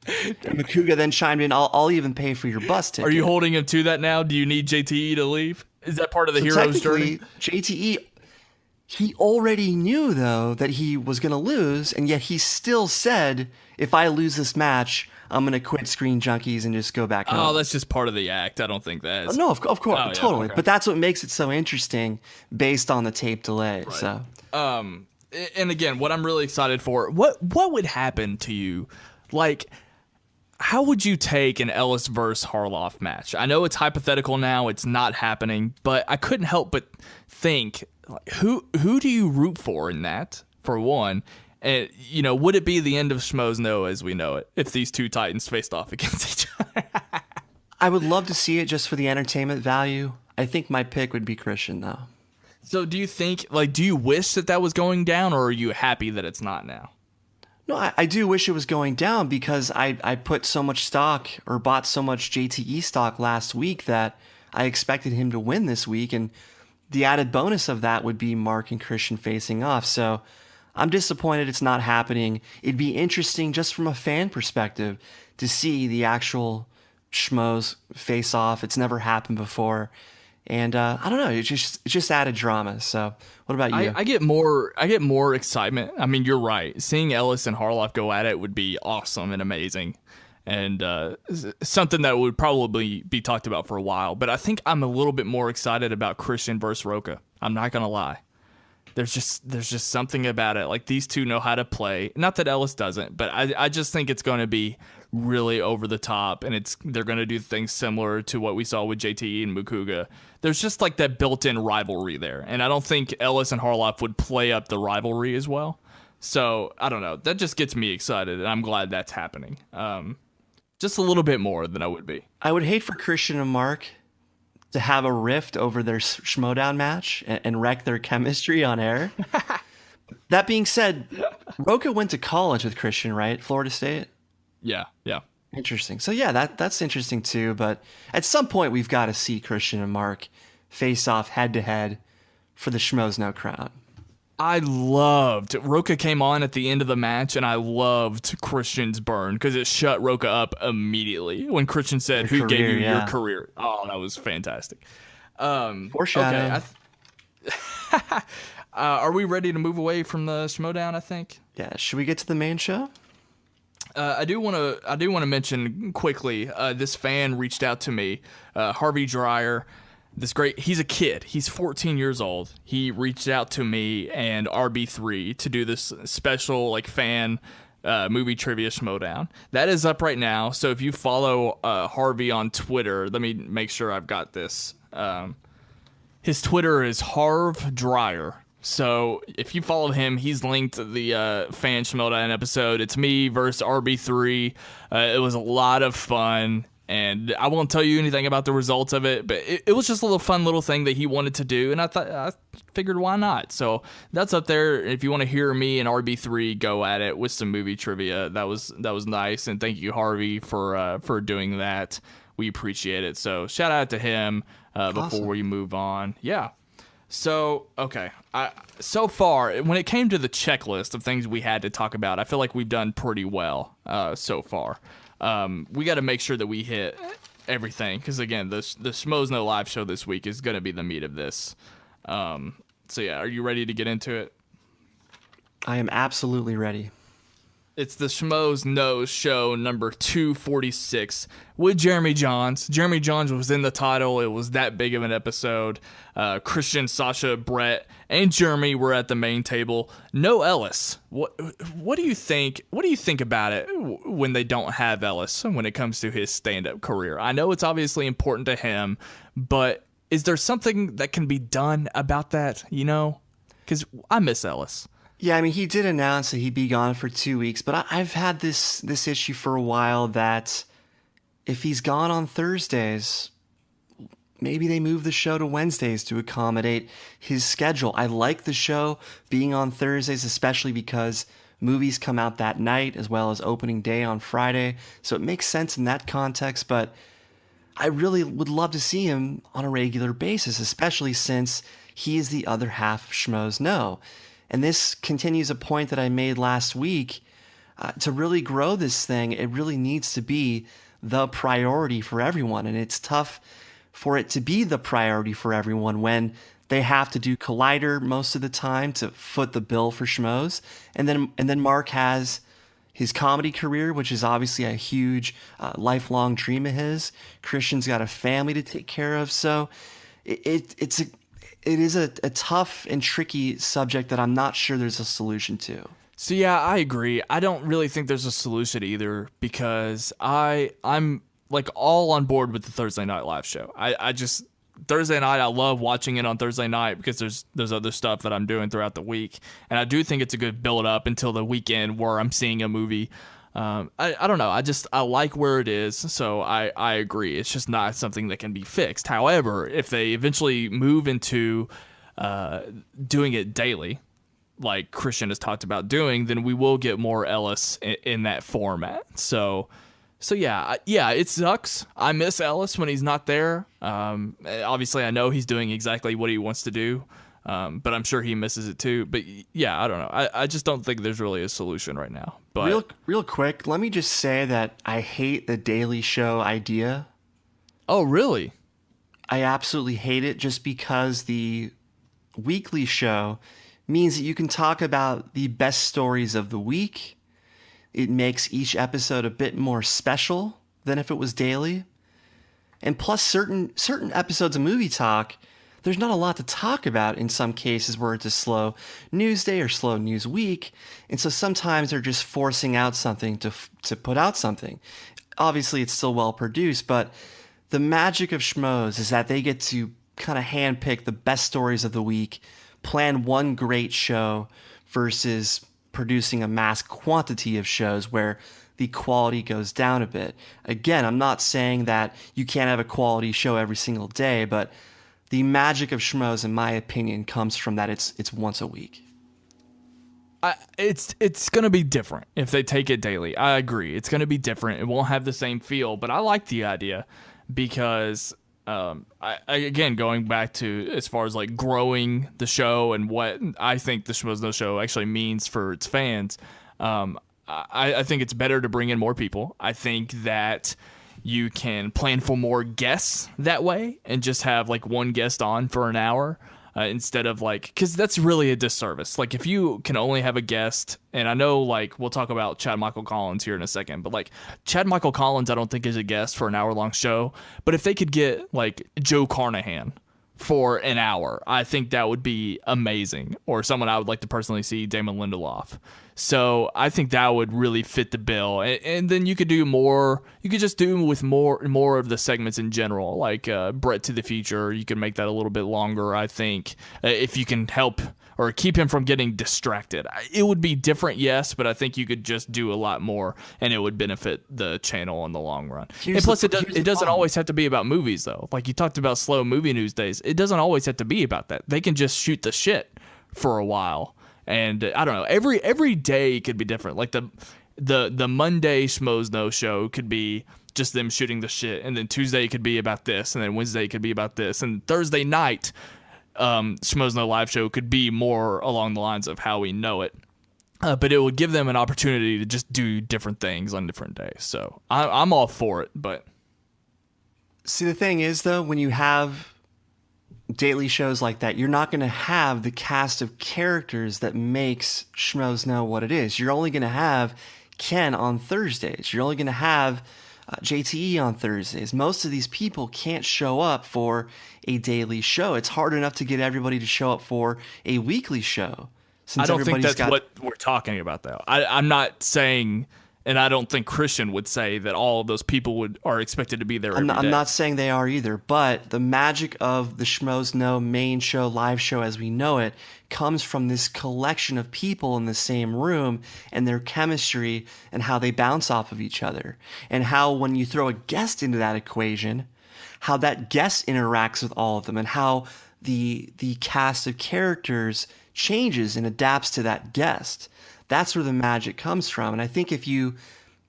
And Macuga then chimed in, I'll even pay for your bus ticket. Are you holding him to that now? Do you need JTE to leave? Is that part of the hero's journey? JTE, he already knew though that he was gonna lose, and yet he still said, if I lose this match, I'm going to quit Screen Junkies and just go back home. Oh, that's just part of the act. I don't think that is. No, of course, totally. Okay. But that's what makes it so interesting based on the tape delay. Right. So, And again, what I'm really excited for, what would happen to you? Like, how would you take an Ellis versus Harloff match? I know it's hypothetical now, it's not happening, but I couldn't help but think, like, who do you root for in that, for one? And, you know, would it be the end of Schmoes No as we know it if these two Titans faced off against each other? I would love to see it just for the entertainment value. I think my pick would be Christian, though. So do you think, like, do you wish that was going down, or are you happy that it's not now? No, I do wish it was going down because I put so much stock or bought so much JTE stock last week that I expected him to win this week. And the added bonus of that would be Mark and Christian facing off. So I'm disappointed it's not happening. It'd be interesting just from a fan perspective to see the actual Schmoes face off. It's never happened before. And I don't know, it just added drama. So what about you? I get more excitement. I mean, you're right. Seeing Ellis and Harloff go at it would be awesome and amazing, and something that would probably be talked about for a while. But I think I'm a little bit more excited about Christian versus Roca. I'm not gonna lie. There's just something about it. Like, these two know how to play. Not that Ellis doesn't, but I just think it's going to be really over the top, and they're going to do things similar to what we saw with JTE and Macuga. There's just like that built-in rivalry there, and I don't think Ellis and Harloff would play up the rivalry as well. So I don't know. That just gets me excited, and I'm glad that's happening. Just a little bit more than I would be. I would hate for Christian and Mark to have a rift over their Schmoedown match and wreck their chemistry on air. That being said, Roca went to college with Christian, right? Florida State? Yeah. Interesting. So yeah, that's interesting too. But at some point, we've got to see Christian and Mark face off head to head for the Schmoes No crown. I loved Roca came on at the end of the match, and I loved Christian's burn because it shut Roca up immediately when Christian said, "Who gave you your career?" Oh, that was fantastic. Foreshadowing. Okay, are we ready to move away from the Schmoedown? I think. Yeah. Should we get to the main show? I do want to mention quickly. This fan reached out to me, Harvey Dreyer. He's a kid. He's 14 years old. He reached out to me and RB3 to do this special like fan movie trivia Schmoedown. That is up right now. So if you follow Harvey on Twitter, let me make sure I've got this. His Twitter is Harv Dreyer. So if you follow him, he's linked the fan Schmoedown episode. It's me versus RB3. It was a lot of fun. And I won't tell you anything about the results of it, but it was just a little fun little thing that he wanted to do, and I figured why not. So that's up there. If you want to hear me and RB3 go at it with some movie trivia, that was nice, and thank you, Harvey, for doing that. We appreciate it. So shout out to him before we move on. Yeah. So okay, so far when it came to the checklist of things we had to talk about, I feel like we've done pretty well so far. We got to make sure that we hit everything because, again, the Schmoes No live show this week is going to be the meat of this. So, yeah, are you ready to get into it? I am absolutely ready. It's the Schmoes No show number 246 with Jeremy Jahns. Jeremy Jahns was in the title. It was that big of an episode. Christian, Sasha, Brett, and Jeremy were at the main table. No Ellis. What do you think? What do you think about it when they don't have Ellis when it comes to his stand-up career? I know it's obviously important to him, but is there something that can be done about that? You know, because I miss Ellis. Yeah, I mean, he did announce that he'd be gone for 2 weeks, but I've had this issue for a while that if he's gone on Thursdays, maybe they move the show to Wednesdays to accommodate his schedule. I like the show being on Thursdays, especially because movies come out that night as well as opening day on Friday, so it makes sense in that context, but I really would love to see him on a regular basis, especially since he is the other half of Schmoes No. And this continues a point that I made last week. To really grow this thing, it really needs to be the priority for everyone. And it's tough for it to be the priority for everyone when they have to do Collider most of the time to foot the bill for Schmoes. And then Mark has his comedy career, which is obviously a huge lifelong dream of his. Christian's got a family to take care of. So it's it is a tough and tricky subject that I'm not sure there's a solution to. So yeah, I agree. I don't really think there's a solution either because I'm like all on board with the Thursday night live show. I just Thursday night, I love watching it on Thursday night because there's other stuff that I'm doing throughout the week, and I do think it's a good build up until the weekend where I'm seeing a movie. I don't know. I like where it is, so I agree. It's just not something that can be fixed. However, if they eventually move into doing it daily, like Christian has talked about doing, then we will get more Ellis in that format. So yeah, it sucks. I miss Ellis when he's not there. Obviously, I know he's doing exactly what he wants to do, but I'm sure he misses it too. But yeah, I don't know. I just don't think there's really a solution right now. But real quick, let me just say that I hate the Daily Show idea. Oh, really? I absolutely hate it just because the weekly show means that you can talk about the best stories of the week. It makes each episode a bit more special than if it was daily. And plus certain episodes of Movie Talk, there's not a lot to talk about in some cases where it's a slow news day or slow news week. And so sometimes they're just forcing out something to put out something. Obviously, it's still well produced, but the magic of Schmoes is that they get to kind of handpick the best stories of the week, plan one great show versus producing a mass quantity of shows where the quality goes down a bit. Again, I'm not saying that you can't have a quality show every single day, but the magic of Schmoes, in my opinion, comes from that it's once a week. It's going to be different if they take it daily. I agree. It's going to be different. It won't have the same feel, but I like the idea because again, going back to as far as like growing the show and what I think the Schmoes show actually means for its fans, I think it's better to bring in more people. I think that you can plan for more guests that way and just have like one guest on for an hour instead of like, because that's really a disservice. Like if you can only have a guest, and I know like we'll talk about Chad Michael Collins here in a second, but like Chad Michael Collins I don't think is a guest for an hour-long show, but if they could get like Joe Carnahan for an hour, I think that would be amazing. Or someone I would like to personally see, Damon Lindelof. So I think that would really fit the bill. And then you could do more. You could just do with more of the segments in general, like Brett to the Future. You could make that a little bit longer, I think, if you can help or keep him from getting distracted. It would be different, yes, but I think you could just do a lot more, and it would benefit the channel in the long run. And plus, it doesn't always have to be about movies, though. Like you talked about slow movie news days. It doesn't always have to be about that. They can just shoot the shit for a while. And I don't know, every day could be different. Like the Monday Schmoes No show could be just them shooting the shit, and then Tuesday could be about this, and then Wednesday could be about this, and Thursday night Schmoes No live show could be more along the lines of how we know it. But it would give them an opportunity to just do different things on different days. So I'm all for it. But see, the thing is though, when you have daily shows like that, you're not going to have the cast of characters that makes Schmoes Know what it is. You're only going to have Ken on Thursdays. You're only going to have JTE on Thursdays. Most of these people can't show up for a daily show. It's hard enough to get everybody to show up for a weekly show. I don't think that's what we're talking about, though. I'm not saying, and I don't think Christian would say that all of those people are expected to be there every day. I'm not saying they are either, but the magic of the Schmoes Know main show, live show as we know it, comes from this collection of people in the same room and their chemistry and how they bounce off of each other. And how when you throw a guest into that equation, how that guest interacts with all of them and how the cast of characters changes and adapts to that guest. That's where the magic comes from. And I think if you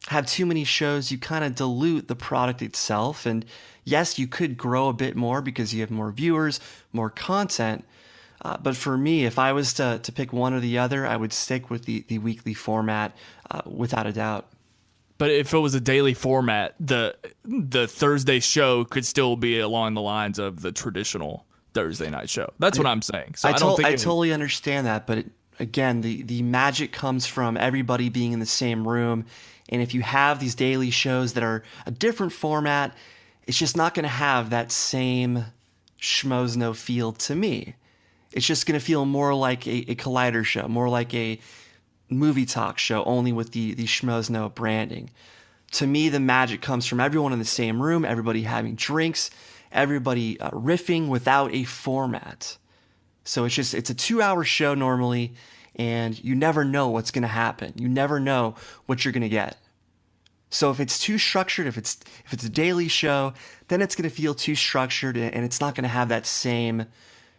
have too many shows, you kind of dilute the product itself. And yes, you could grow a bit more because you have more viewers, more content. But for me, if I was to pick one or the other, I would stick with the weekly format without a doubt. But if it was a daily format, the Thursday show could still be along the lines of the traditional Thursday night show. That's what I'm saying. So I totally understand that, but again, the magic comes from everybody being in the same room. And if you have these daily shows that are a different format, it's just not going to have that same Schmoes Know feel to me. It's just going to feel more like a Collider show, more like a movie talk show, only with the Schmoedown branding. To me, the magic comes from everyone in the same room, everybody having drinks, everybody riffing without a format. So it's a 2-hour show normally, and you never know what's going to happen. You never know what you're going to get. So if it's too structured, if it's a daily show, then it's going to feel too structured, and it's not going to have that same.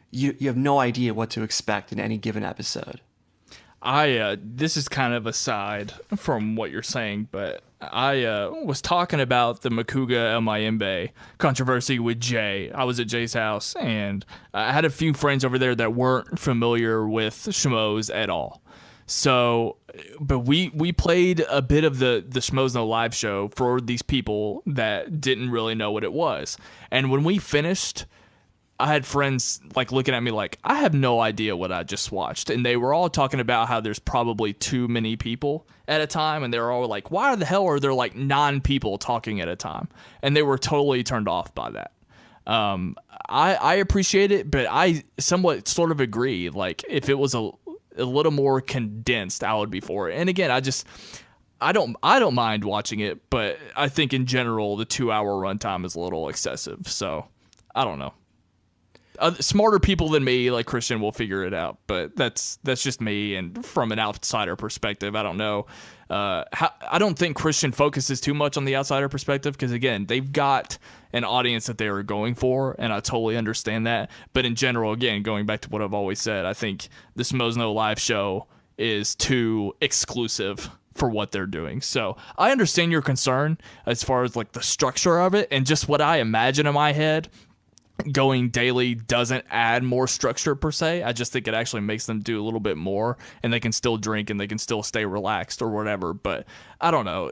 You have no idea what to expect in any given episode. This is kind of aside from what you're saying, but I was talking about the Macuga and El Mayimbe controversy with Jay. I was at Jay's house, and I had a few friends over there that weren't familiar with Schmoes at all. So, but we played a bit of the Schmoedown live show for these people that didn't really know what it was. And when we finished, I had friends like looking at me like, I have no idea what I just watched. And they were all talking about how there's probably too many people at a time. And they were all like, why the hell are there like 9 people talking at a time? And they were totally turned off by that. I appreciate it, but I somewhat sort of agree. Like if it was a little more condensed, I would be for it. And again, I don't mind watching it, but I think in general, the 2-hour runtime is a little excessive. So I don't know. Smarter people than me, like Christian, will figure it out, but that's just me. And from an outsider perspective, I don't know. I don't think Christian focuses too much on the outsider perspective because, again, they've got an audience that they are going for, and I totally understand that. But in general, again, going back to what I've always said, I think the Schmoedown live show is too exclusive for what they're doing. So I understand your concern as far as like the structure of it and just what I imagine in my head. Going daily doesn't add more structure per se. I just think it actually makes them do a little bit more, and they can still drink and they can still stay relaxed or whatever. But I don't know.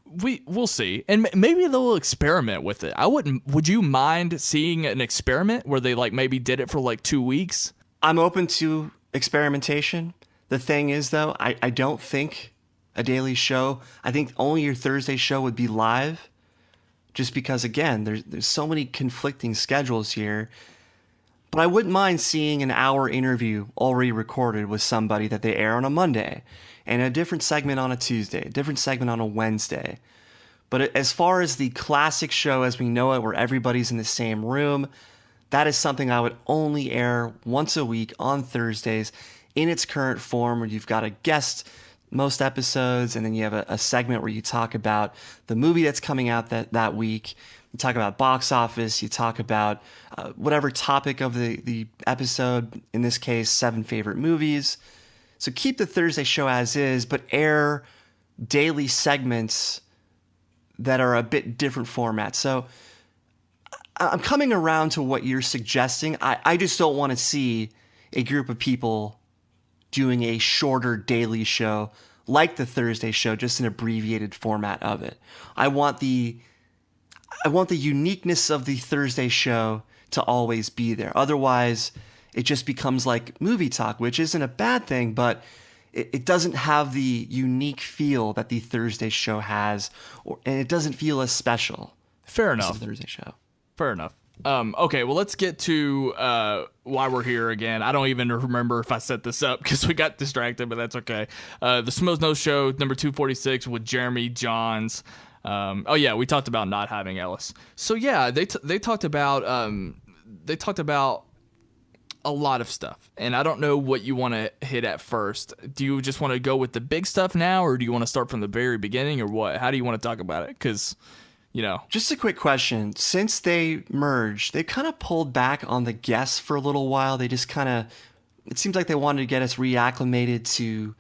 We'll see, and maybe they'll experiment with it. Would you mind seeing an experiment where they like maybe did it for like 2 weeks? I'm open to experimentation. The thing is, though, I don't think a daily show. I think only your Thursday show would be live. Just because, again, there's so many conflicting schedules here. But I wouldn't mind seeing an hour interview already recorded with somebody that they air on a Monday, and a different segment on a Tuesday, a different segment on a Wednesday. But as far as the classic show as we know it, where everybody's in the same room, that is something I would only air once a week on Thursdays in its current form, where you've got a guest most episodes, and then you have a segment where you talk about the movie that's coming out that week. You talk about box office. You talk about whatever topic of the episode, in this case, 7 favorite movies. So keep the Thursday show as is, but air daily segments that are a bit different format. So I'm coming around to what you're suggesting. I just don't want to see a group of people doing a shorter daily show like the Thursday show, just an abbreviated format of it. I want the uniqueness of the Thursday show to always be there. Otherwise, it just becomes like movie talk, which isn't a bad thing, but it doesn't have the unique feel that the Thursday show has, and it doesn't feel as special. Fair enough. As the Thursday show. Fair enough. Okay, well, let's get to why we're here again. I don't even remember if I set this up because we got distracted, but that's okay. The Schmoedown Show, number 246 with Jeremy Jahns. We talked about not having Ellis. So yeah, they talked about a lot of stuff, and I don't know what you want to hit at first. Do you just want to go with the big stuff now, or do you want to start from the very beginning, or what? How do you want to talk about it? Because just a quick question. Since they merged, they kind of pulled back on the guests for a little while. They just it seems like they wanted to get us reacclimated to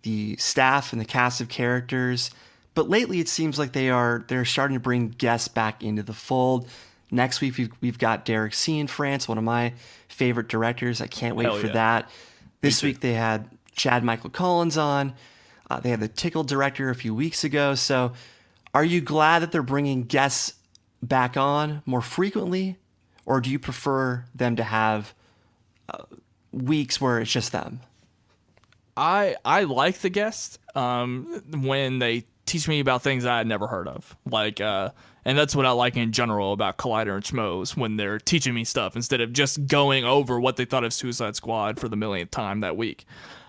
the staff and the cast of characters. But lately it seems like they're starting to bring guests back into the fold. Next week we've got Derek Cianfrance, one of my favorite directors. I can't wait for that. This week they had Chad Michael Collins on. They had the Tickle director a few weeks ago. So are you glad that they're bringing guests back on more frequently, or do you prefer them to have weeks where it's just them? I like the guests when they teach me about things I had never heard of. And that's what I like in general about Collider and Schmoes, when they're teaching me stuff instead of just going over what they thought of Suicide Squad for the millionth time that week.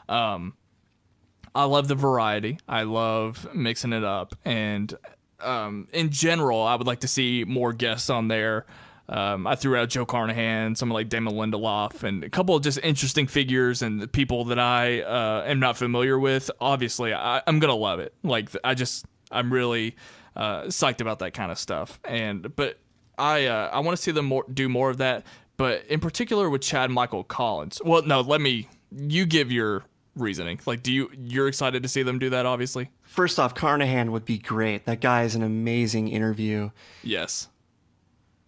I love the variety. I love mixing it up. And in general, I would like to see more guests on there. I threw out Joe Carnahan, someone like Damon Lindelof, and a couple of just interesting figures and people that I am not familiar with. Obviously, I'm going to love it. I'm really psyched about that kind of stuff. But I want to see them do more of that. But in particular with Chad Michael Collins. Well, no, you give your reasoning. You're excited to see them do that, obviously? First off, Carnahan would be great. That guy is an amazing interview. Yes.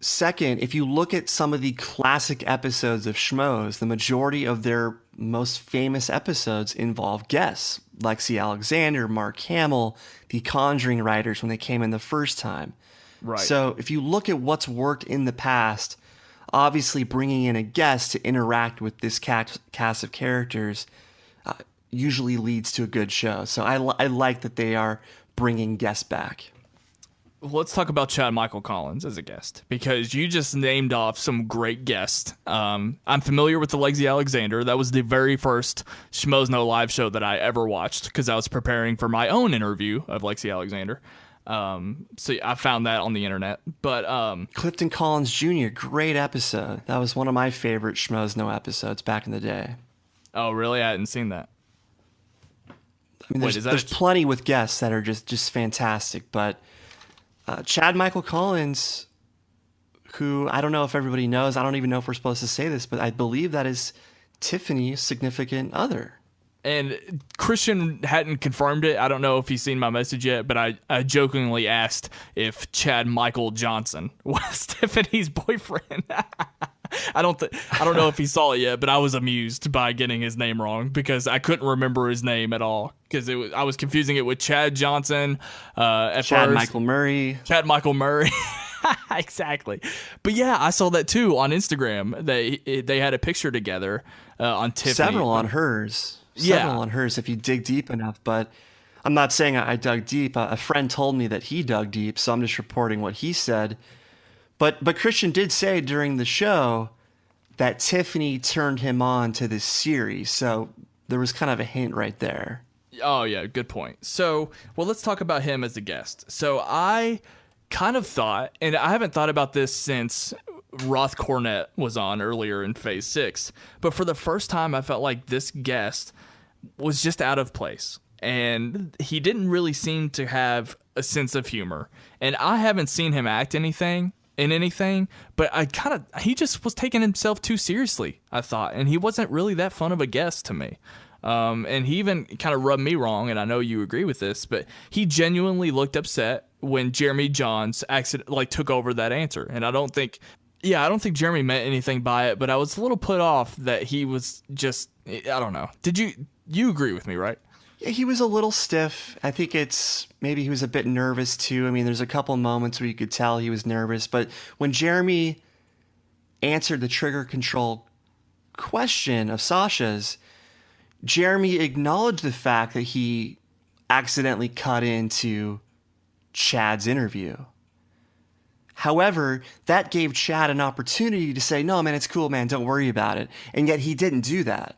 Second, if you look at some of the classic episodes of Schmoes, the majority of their most famous episodes involve guests. Lexi Alexander, Mark Hamill, the Conjuring writers when they came in the first time. Right. So if you look at what's worked in the past, obviously bringing in a guest to interact with this cast of characters usually leads to a good show. So I like that they are bringing guests back. Let's talk about Chad Michael Collins as a guest, because you just named off some great guests. I'm familiar with the Lexi Alexander. That was the very first Schmoes No Live show that I ever watched because I was preparing for my own interview of Lexi Alexander. So I found that on the internet. But Clifton Collins Jr., great episode. That was one of my favorite Schmoes No episodes back in the day. Oh, really? I hadn't seen that. I mean, there's plenty with guests that are just fantastic, but Chad Michael Collins, who I don't know if everybody knows, I don't even know if we're supposed to say this, but I believe that is Tiffany's significant other. And Christian hadn't confirmed it. I don't know if he's seen my message yet, but I jokingly asked if Chad Michael Johnson was Tiffany's boyfriend. I don't know if he saw it yet, but I was amused by getting his name wrong because I couldn't remember his name at all because I was confusing it with Chad Johnson. Chad Michael Murray. Chad Michael Murray. Exactly. But yeah, I saw that too on Instagram. They had a picture together on Tiffany. Several on hers. Several on hers if you dig deep enough. But I'm not saying I dug deep. A friend told me that he dug deep, so I'm just reporting what he said. But Christian did say during the show that Tiffany turned him on to this series. So there was kind of a hint right there. Oh, yeah. Good point. So, well, let's talk about him as a guest. So I kind of thought, and I haven't thought about this since Roth Cornett was on earlier in Phase 6, but for the first time, I felt like this guest was just out of place. And he didn't really seem to have a sense of humor. And I haven't seen him act in anything, but he just was taking himself too seriously, I thought, and he wasn't really that fun of a guest to me. And he even kind of rubbed me wrong, and I know you agree with this, but he genuinely looked upset when Jeremy Jahns took over that answer. And I don't think Jeremy meant anything by it, but I was a little put off that he was just, I don't know. Did you agree with me, right? Yeah, he was a little stiff. I think maybe he was a bit nervous too. I mean, there's a couple moments where you could tell he was nervous, but when Jeremy answered the trigger control question of Sasha's, Jeremy acknowledged the fact that he accidentally cut into Chad's interview. However, that gave Chad an opportunity to say, no, man, it's cool, man, don't worry about it. And yet he didn't do that.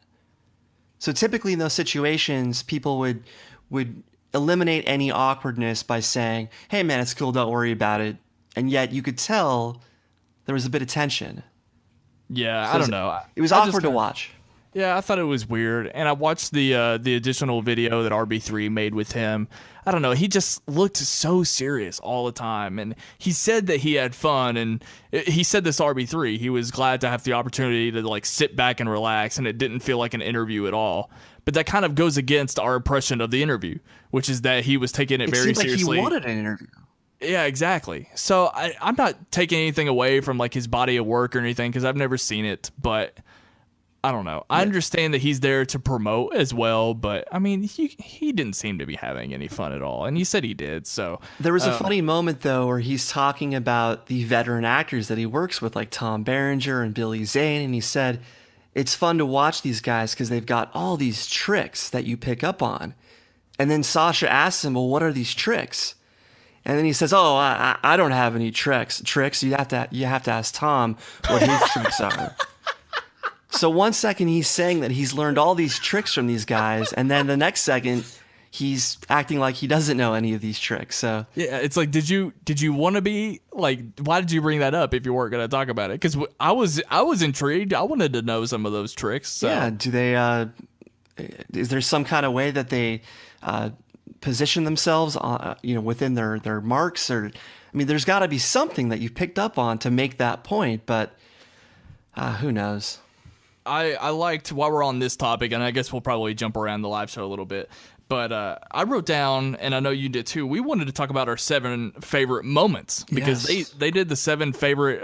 So typically in those situations, people would eliminate any awkwardness by saying, hey, man, it's cool, don't worry about it. And yet you could tell there was a bit of tension. Yeah, so I don't know. It was awkward to watch. Yeah, I thought it was weird. And I watched the additional video that RB3 made with him. I don't know. He just looked so serious all the time. And he said that he had fun. And he said this RB3. He was glad to have the opportunity to sit back and relax. And it didn't feel like an interview at all. But that kind of goes against our impression of the interview, which is that he was taking it very seriously. It seemed like he wanted an interview. Yeah, exactly. So I'm not taking anything away from his body of work or anything because I've never seen it. But I don't know. I understand that he's there to promote as well, but I mean, he didn't seem to be having any fun at all, and he said he did. So there was a funny moment though where he's talking about the veteran actors that he works with, like Tom Berenger and Billy Zane, and he said it's fun to watch these guys because they've got all these tricks that you pick up on. And then Sasha asks him, well, what are these tricks? And then he says, oh, I don't have any tricks. You have to ask Tom what his tricks are. So one second he's saying that he's learned all these tricks from these guys, and then the next second he's acting like he doesn't know any of these tricks. So yeah, it's like, did you want to be like, why did you bring that up if you weren't going to talk about it? Because I was intrigued. I wanted to know some of those tricks. So. Yeah, do they? Is there some kind of way that they position themselves, within their marks? Or, I mean, there's got to be something that you picked up on to make that point, but who knows? I liked, while we're on this topic, and I guess we'll probably jump around the live show a little bit, but I wrote down, and I know you did too, we wanted to talk about our 7 favorite moments, because they did the 7 favorite,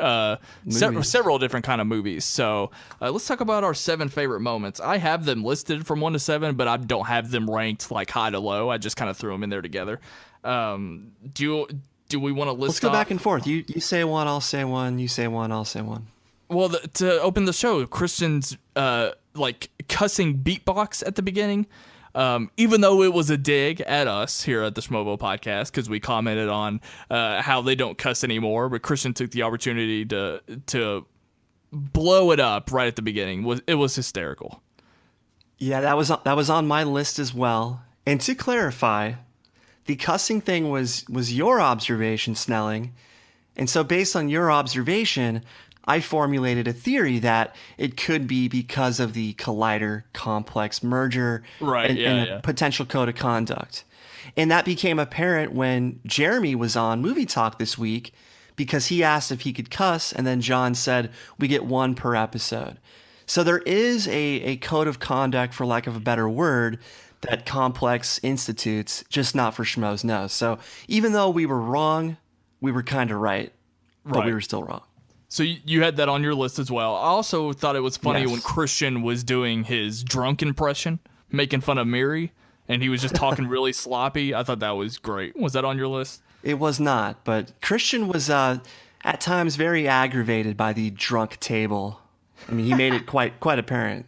several different kind of movies. So let's talk about our 7 favorite moments. I have them listed from 1 to 7, but I don't have them ranked like high to low. I just kind of threw them in there together. Do we want to list Let's go back and forth. You say one, I'll say one. You say one, I'll say one. Well, to open the show, Christian's like cussing beatbox at the beginning, even though it was a dig at us here at the Schmoeville podcast, because we commented on how they don't cuss anymore, but Christian took the opportunity to blow it up right at the beginning. It was hysterical. Yeah, that was on my list as well. And to clarify, the cussing thing was your observation, Snelling, and so based on your observation, I formulated a theory that it could be because of the Collider complex merger and a potential code of conduct. And that became apparent when Jeremy was on Movie Talk this week, because he asked if he could cuss, and then John said, we get 1 per episode. So there is a code of conduct, for lack of a better word, that Complex institutes, just not for Schmoes Knows. So even though we were wrong, we were kind of right, but we were still wrong. So you had that on your list as well. I also thought it was funny when Christian was doing his drunk impression, making fun of Miri, and he was just talking really sloppy. I thought that was great. Was that on your list? It was not, but Christian was at times very aggravated by the drunk table. I mean, he made it quite apparent.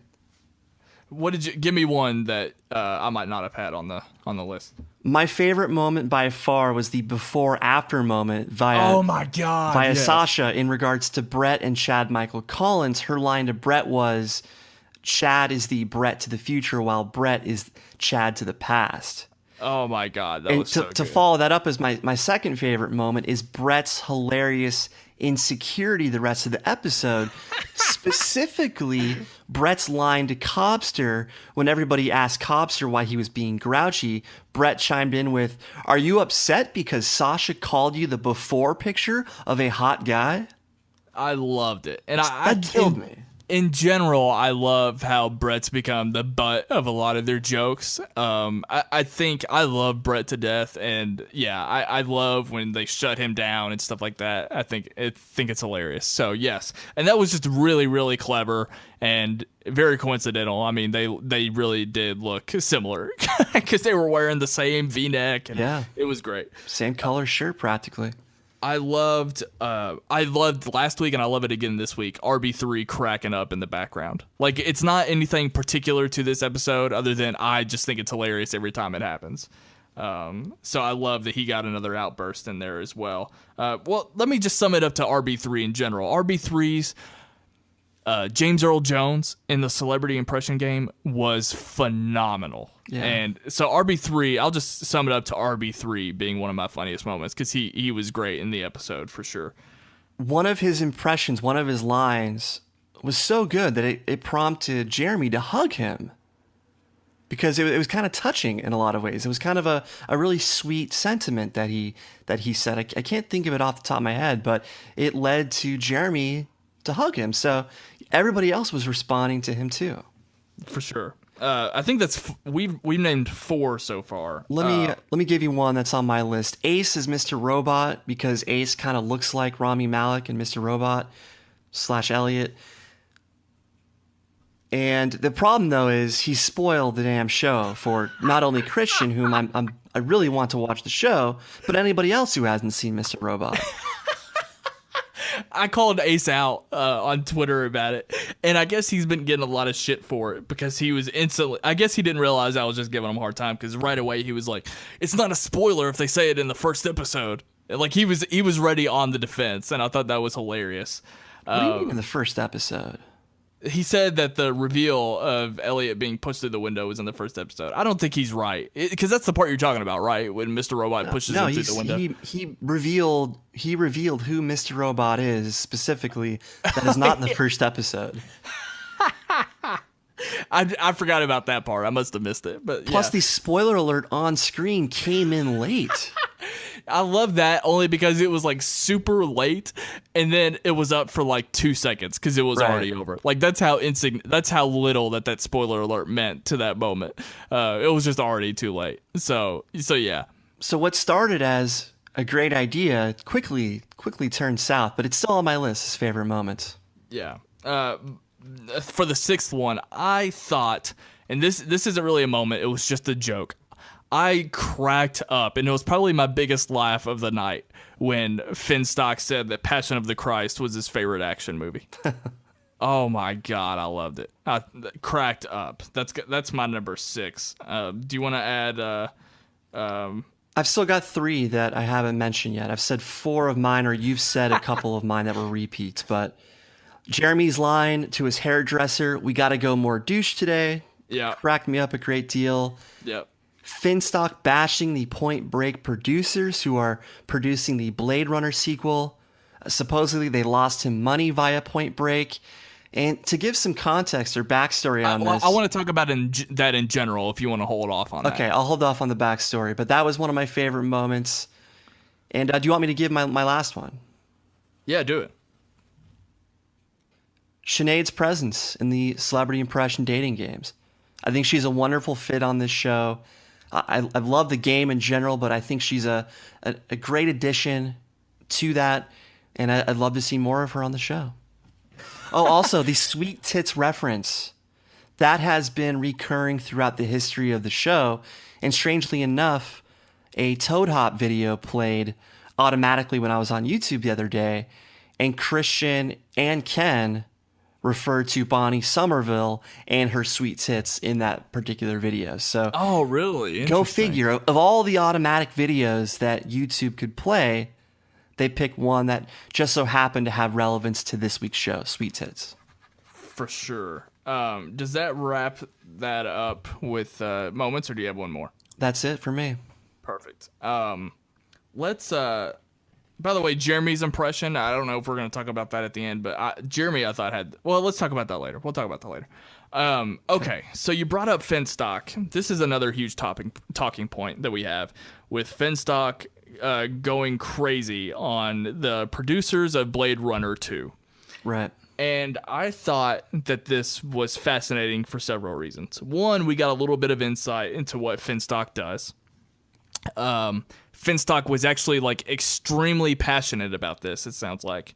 What did you give me one that I might not have had on the list? My favorite moment by far was the before-after moment via Sasha in regards to Brett and Chad Michael Collins. Her line to Brett was, Chad is the Brett to the future, while Brett is Chad to the past. Oh my God, that was so good. To follow that up as my second favorite moment is Brett's hilarious insecurity the rest of the episode. Specifically, Brett's line to Cobster when everybody asked Cobster why he was being grouchy. Brett chimed in with, are you upset because Sasha called you the before picture of a hot guy? I loved it. And that killed me. In general, I love how Brett's become the butt of a lot of their jokes. I think I love Brett to death, and yeah, I love when they shut him down and stuff like that. I think it's hilarious. So yes, and that was just really, really clever and very coincidental. I mean, they really did look similar because they were wearing the same V-neck, and it was great. Same color shirt, practically. I loved last week, and I love it again this week, RB3 cracking up in the background. Like, it's not anything particular to this episode other than I just think it's hilarious every time it happens. So I love that he got another outburst in there as well. Well, let me just sum it up to RB3 in general. RB3's James Earl Jones in the celebrity impression game was phenomenal. Yeah. And so RB3, I'll just sum it up to RB3 being one of my funniest moments because he was great in the episode for sure. One of his impressions, one of his lines was so good that it prompted Jeremy to hug him because it was kind of touching in a lot of ways. It was kind of a really sweet sentiment that he said. I can't think of it off the top of my head, but it led to Jeremy to hug him. So everybody else was responding to him too. For sure. I think that's we've named 4 so far. Let me give you one that's on my list. Ace is Mr. Robot because Ace kind of looks like Rami Malek and Mr. Robot / Elliot. And the problem though is he spoiled the damn show for not only Christian, whom I really want to watch the show, but anybody else who hasn't seen Mr. Robot. I called Ace out on Twitter about it, and I guess he's been getting a lot of shit for it because he was instantly. I guess he didn't realize I was just giving him a hard time because right away he was like, "It's not a spoiler if they say it in the first episode." Like he was ready on the defense, and I thought that was hilarious. What do you mean in the first episode? He said that the reveal of Elliot being pushed through the window was in the first episode. I don't think he's right, because that's the part you're talking about, right? When Mr. Robot pushes him through the window. He revealed who Mr. Robot is specifically. That is not in the first episode. I forgot about that part. I must have missed it. But plus, the spoiler alert on screen came in late. I love that only because it was like super late, and then it was up for like 2 seconds because it was already over. Like that's how little that spoiler alert meant to that moment. It was just already too late. So yeah. So what started as a great idea quickly turned south, but it's still on my list as favorite moments. Yeah. For the sixth one, I thought, and this isn't really a moment, it was just a joke. I cracked up, and it was probably my biggest laugh of the night when Finstock said that Passion of the Christ was his favorite action movie. Oh my God, I loved it. I cracked up. That's my number 6. Do you want to add? I've still got 3 that I haven't mentioned yet. I've said 4 of mine, or you've said a couple of mine that were repeats. But Jeremy's line to his hairdresser, "We got to go more douche today." Yeah, cracked me up a great deal. Yep. Finstock bashing the Point Break producers who are producing the Blade Runner sequel. Supposedly they lost him money via Point Break. And to give some context or backstory on this... I want to talk about that in general if you want to hold off on that. Okay, I'll hold off on the backstory. But that was one of my favorite moments. And do you want me to give my last one? Yeah, do it. Sinead's presence in the celebrity impression dating games. I think she's a wonderful fit on this show. I love the game in general, but I think she's a great addition to that, and I'd love to see more of her on the show. Oh, also, the sweet tits reference. That has been recurring throughout the history of the show, and strangely enough, a Toad Hop video played automatically when I was on YouTube the other day, and Christian and Ken referred to Bonnie Somerville and her sweet tits in that particular video. So, oh, really? Go figure. Of all the automatic videos that YouTube could play, they picked one that just so happened to have relevance to this week's show, Sweet Tits. For sure. Does that wrap that up with moments, or do you have one more? That's it for me. Perfect. Let's... By the way, Jeremy's impression, I don't know if we're going to talk about that at the end, but Jeremy, I thought had... Well, let's talk about that later. We'll talk about that later. Okay, so you brought up Finstock. This is another huge talking point that we have with Finstock going crazy on the producers of Blade Runner 2. Right. And I thought that this was fascinating for several reasons. One, we got a little bit of insight into what Finstock does. Finstock was actually like extremely passionate about this, it sounds like.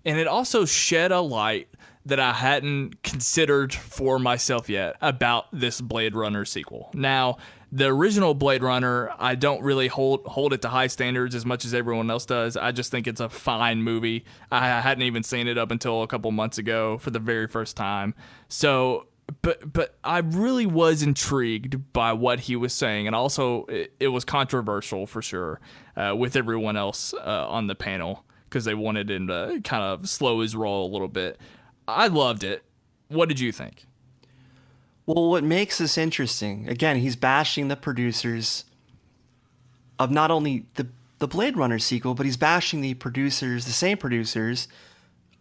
And it also shed a light that I hadn't considered for myself yet about this Blade Runner sequel. Now, the original Blade Runner, I don't really hold it to high standards as much as everyone else does. I just think it's a fine movie. I hadn't even seen it up until a couple months ago for the very first time. So... But I really was intrigued by what he was saying, and also it was controversial for sure with everyone else on the panel because they wanted him to kind of slow his roll a little bit. I loved it. What did you think? Well, what makes this interesting, again, he's bashing the producers of not only the Blade Runner sequel, but he's bashing the same producers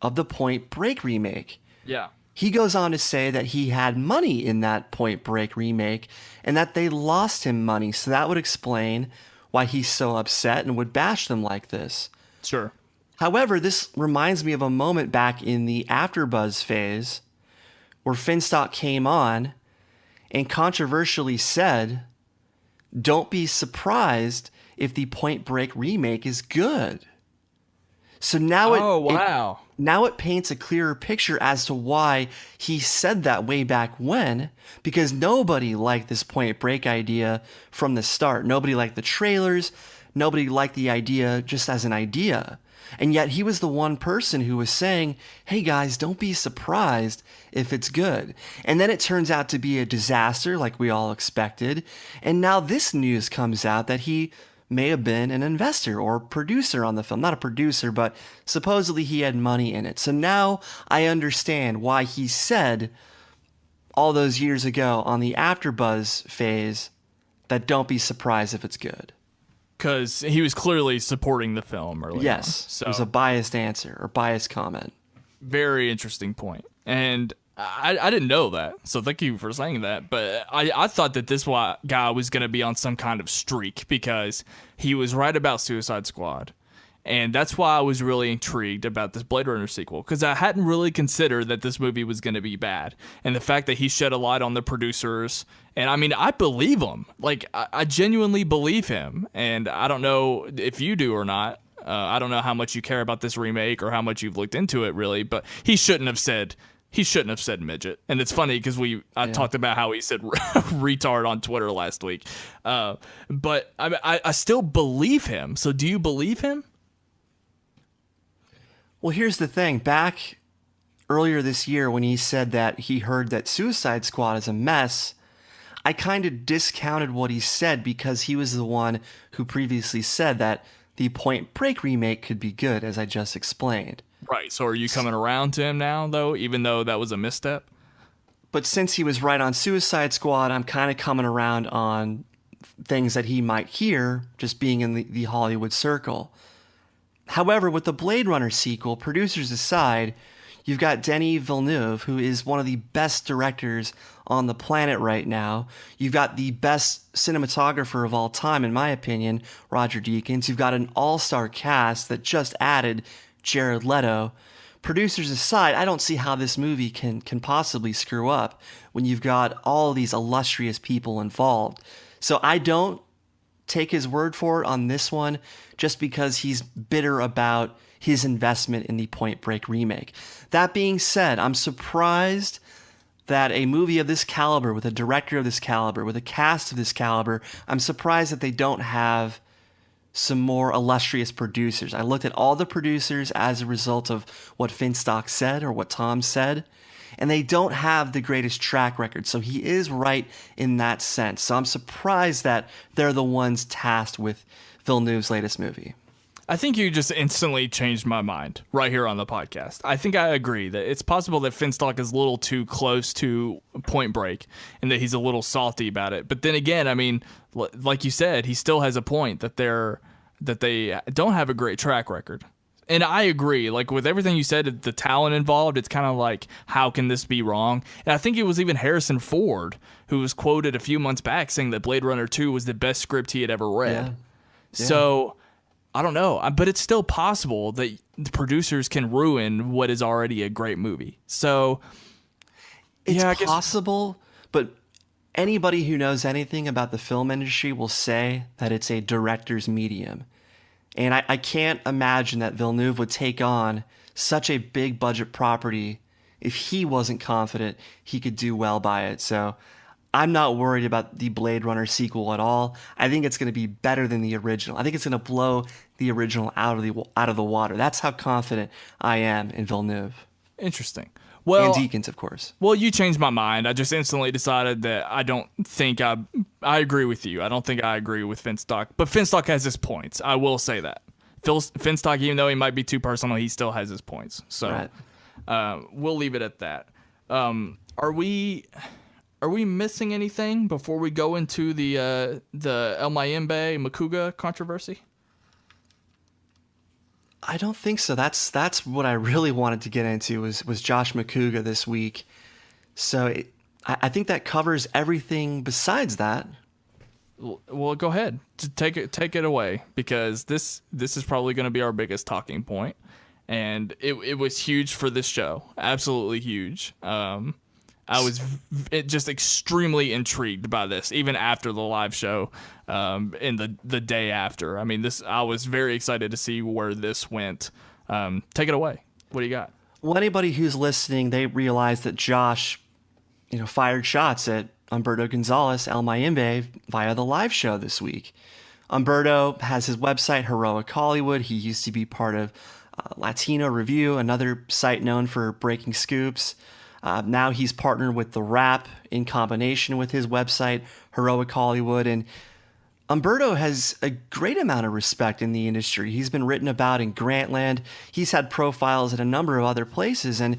of the Point Break remake. Yeah. He goes on to say that he had money in that Point Break remake and that they lost him money. So that would explain why he's so upset and would bash them like this. Sure. However, this reminds me of a moment back in the AfterBuzz phase where Finstock came on and controversially said, "Don't be surprised if the Point Break remake is good." So now now it paints a clearer picture as to why he said that way back when, because nobody liked this Point Break idea from the start. Nobody liked the trailers. Nobody liked the idea just as an idea. And yet he was the one person who was saying, hey guys, don't be surprised if it's good. And then it turns out to be a disaster like we all expected. And now this news comes out that he may have been an investor or producer on the film. Not a producer, but supposedly he had money in it. So now I understand why he said all those years ago on the AfterBuzz phase that don't be surprised if it's good. Because he was clearly supporting the film earlier. Yes, So it was a biased answer or biased comment. very interesting point. And I didn't know that, so thank you for saying that. But I thought that this guy was going to be on some kind of streak because he was right about Suicide Squad. And that's why I was really intrigued about this Blade Runner sequel, because I hadn't really considered that this movie was going to be bad. And the fact that he shed a light on the producers, and I mean, I believe him. Like, I genuinely believe him. And I don't know if you do or not. I don't know how much you care about this remake or how much you've looked into it, really. But he shouldn't have said midget. And it's funny because I talked about how he said retard on Twitter last week. But I still believe him. So do you believe him? Well, here's the thing. Back earlier this year when he said that he heard that Suicide Squad is a mess, I kind of discounted what he said because he was the one who previously said that the Point Break remake could be good, as I just explained. Right. So are you coming around to him now, though, even though that was a misstep? But since he was right on Suicide Squad, I'm kind of coming around on things that he might hear just being in the Hollywood circle. However, with the Blade Runner sequel, producers aside, you've got Denis Villeneuve, who is one of the best directors on the planet right now. You've got the best cinematographer of all time, in my opinion, Roger Deakins. You've got an all-star cast that just added Jared Leto. Producers aside, I don't see how this movie can possibly screw up when you've got all these illustrious people involved. So I don't take his word for it on this one just because he's bitter about his investment in the Point Break remake. That being said, I'm surprised that a movie of this caliber, with a director of this caliber, with a cast of this caliber, I'm surprised that they don't have some more illustrious producers. I looked at all the producers as a result of what Finstock said or what Tom said, and they don't have the greatest track record. So he is right in that sense. So I'm surprised that they're the ones tasked with Villeneuve's latest movie. I think you just instantly changed my mind right here on the podcast. I think I agree that it's possible that Finstock is a little too close to Point Break and that he's a little salty about it. But then again, I mean, like you said, he still has a point that they don't have a great track record. And I agree, like with everything you said, the talent involved, it's kind of like, how can this be wrong? And I think it was even Harrison Ford who was quoted a few months back saying that Blade Runner 2 was the best script he had ever read. Yeah. So I don't know, but it's still possible that the producers can ruin what is already a great movie. So it's possible, but anybody who knows anything about the film industry will say that it's a director's medium. And I can't imagine that Villeneuve would take on such a big budget property if he wasn't confident he could do well by it. So I'm not worried about the Blade Runner sequel at all. I think it's going to be better than the original. I think it's going to blow the original out of the water. That's how confident I am in Villeneuve. Interesting. Well, and Deakins, of course. Well, you changed my mind. I just instantly decided that I don't think I agree with you. I don't think I agree with Finstock. But Finstock has his points. I will say that. Finstock, even though he might be too personal, he still has his points. So right. We'll leave it at that. Are we missing anything before we go into the El Mayimbe Macuga controversy? I don't think so. That's what I really wanted to get into was Josh Macuga this week. So I think that covers everything besides that. Well, go ahead. Take it away, because this is probably going to be our biggest talking point, and it was huge for this show. Absolutely huge. I was just extremely intrigued by this, even after the live show, in the day after. I mean, I was very excited to see where this went. Take it away. What do you got? Well, anybody who's listening, they realize that Josh, fired shots at Humberto Gonzalez, El Mayimbe, via the live show this week Umberto has his website, Heroic Hollywood. He used to be part of Latino Review, another site known for breaking scoops. Now he's partnered with The Wrap in combination with his website, Heroic Hollywood. And Umberto has a great amount of respect in the industry. He's been written about in Grantland. He's had profiles at a number of other places, and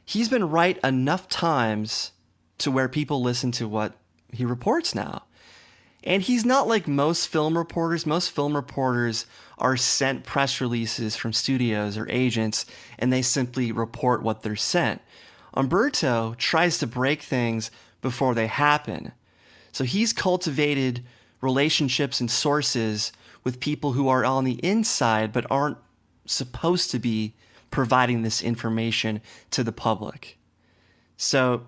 he's been right enough times to where people listen to what he reports now. And he's not like most film reporters. Most film reporters are sent press releases from studios or agents, and they simply report what they're sent. Umberto tries to break things before they happen. So he's cultivated relationships and sources with people who are on the inside but aren't supposed to be providing this information to the public. So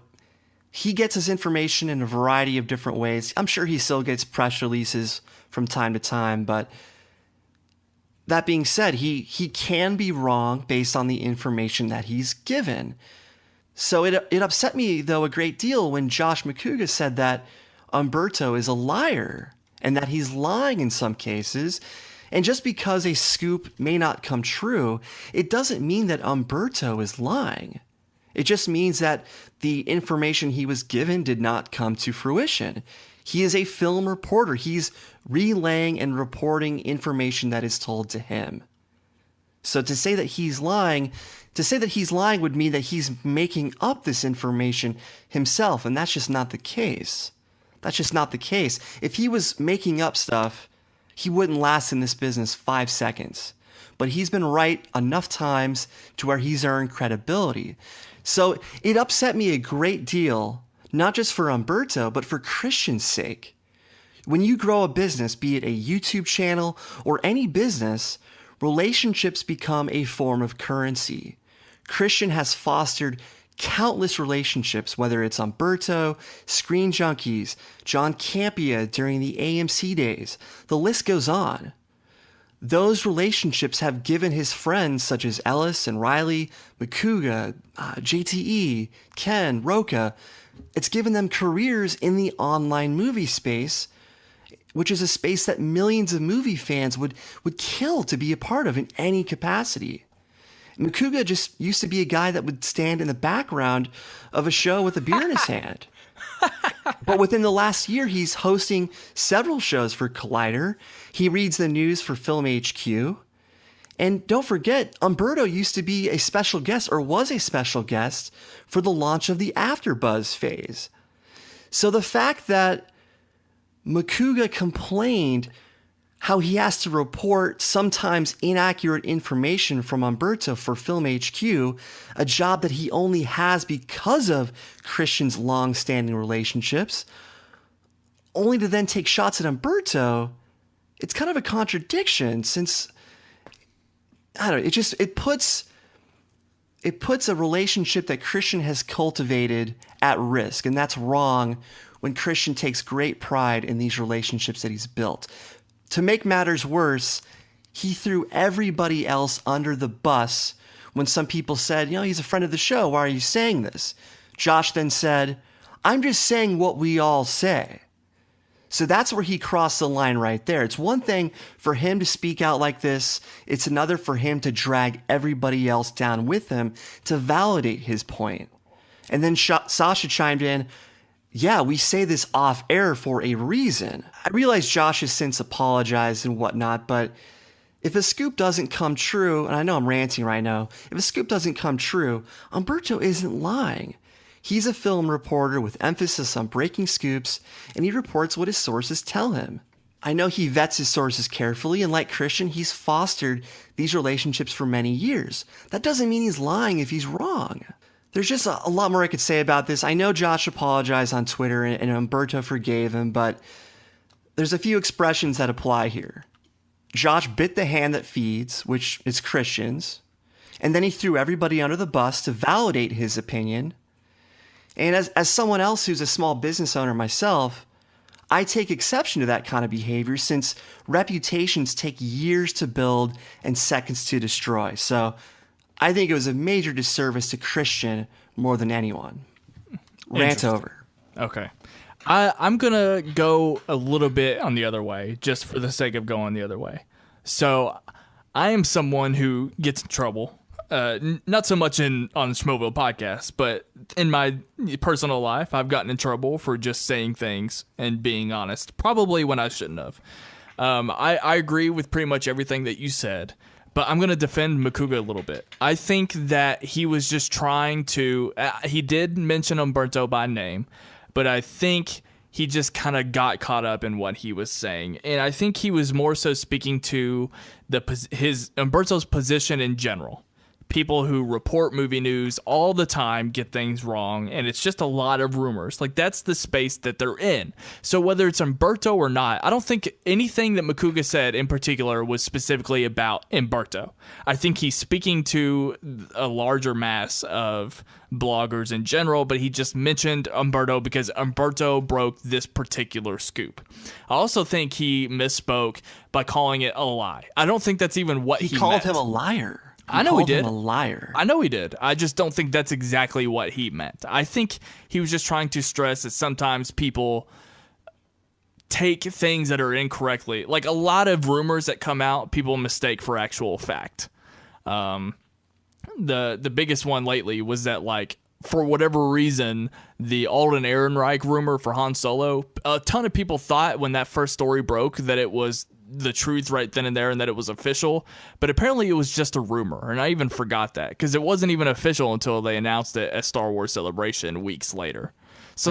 he gets his information in a variety of different ways. I'm sure he still gets press releases from time to time, but that being said, he can be wrong based on the information that he's given. So it upset me, though, a great deal when Josh Macuga said that Umberto is a liar and that he's lying in some cases. And just because a scoop may not come true, it doesn't mean that Umberto is lying. It just means that the information he was given did not come to fruition. He is a film reporter. He's relaying and reporting information that is told to him. So to say that he's lying would mean that he's making up this information himself, and that's just not the case. That's just not the case. If he was making up stuff, he wouldn't last in this business 5 seconds. But he's been right enough times to where he's earned credibility. So it upset me a great deal, not just for Umberto, but for Christian's sake. When you grow a business, be it a YouTube channel or any business, relationships become a form of currency. Christian has fostered countless relationships, whether it's Umberto, Screen Junkies, John Campea during the AMC days. The list goes on. Those relationships have given his friends such as Ellis and Riley, Macuga, JTE, Ken, Roca, it's given them careers in the online movie space, which is a space that millions of movie fans would kill to be a part of in any capacity. Macuga just used to be a guy that would stand in the background of a show with a beer in his hand. But within the last year, he's hosting several shows for Collider. He reads the news for Film HQ. And don't forget, Umberto used to be a special guest, or was a special guest, for the launch of the AfterBuzz phase. So the fact that Macuga complained how he has to report sometimes inaccurate information from Umberto for Film HQ, a job that he only has because of Christian's long-standing relationships, only to then take shots at Umberto, it's kind of a contradiction since, I don't know, it puts a relationship that Christian has cultivated at risk, and that's wrong when Christian takes great pride in these relationships that he's built. To make matters worse, he threw everybody else under the bus when some people said, he's a friend of the show. Why are you saying this? Josh then said, I'm just saying what we all say. So that's where he crossed the line right there. It's one thing for him to speak out like this. It's another for him to drag everybody else down with him to validate his point. And then Sasha chimed in, yeah, we say this off air for a reason. I realize Josh has since apologized and whatnot, but if a scoop doesn't come true, and I know I'm ranting right now, if a scoop doesn't come true, Umberto isn't lying. He's a film reporter with emphasis on breaking scoops, and he reports what his sources tell him. I know he vets his sources carefully, and like Christian, he's fostered these relationships for many years. That doesn't mean he's lying if he's wrong. There's just a lot more I could say about this. I know Josh apologized on Twitter and Umberto forgave him, but there's a few expressions that apply here. Josh bit the hand that feeds, which is Christian's, and then he threw everybody under the bus to validate his opinion. And as someone else who's a small business owner myself, I take exception to that kind of behavior since reputations take years to build and seconds to destroy. So I think it was a major disservice to Christian more than anyone. Rant over. Okay. I'm going to go a little bit on the other way, just for the sake of going the other way. So I am someone who gets in trouble. Not so much on Schmoeville podcast, but in my personal life, I've gotten in trouble for just saying things and being honest, probably when I shouldn't have. I agree with pretty much everything that you said, but I'm going to defend Macuga a little bit. I think that he was just trying to, he did mention Umberto by name, but I think he just kind of got caught up in what he was saying. And I think he was more so speaking to his Umberto's position in general. People who report movie news all the time get things wrong, and it's just a lot of rumors. Like, that's the space that they're in. So whether it's Umberto or not, I don't think anything that Macuga said in particular was specifically about Umberto. I think he's speaking to a larger mass of bloggers in general, but he just mentioned Umberto because Umberto broke this particular scoop. I also think he misspoke by calling it a lie. I don't think that's even what he called meant. him a liar. I know he did. Him a liar. I know he did. I just don't think that's exactly what he meant. I think he was just trying to stress that sometimes people take things that are incorrectly. Like, a lot of rumors that come out, people mistake for actual fact. The biggest one lately was that, like, for whatever reason, the Alden Ehrenreich rumor for Han Solo, a ton of people thought when that first story broke that it was the truth right then and there and that it was official, but apparently it was just a rumor, and I even forgot that because it wasn't even official until they announced it at Star Wars Celebration weeks later. So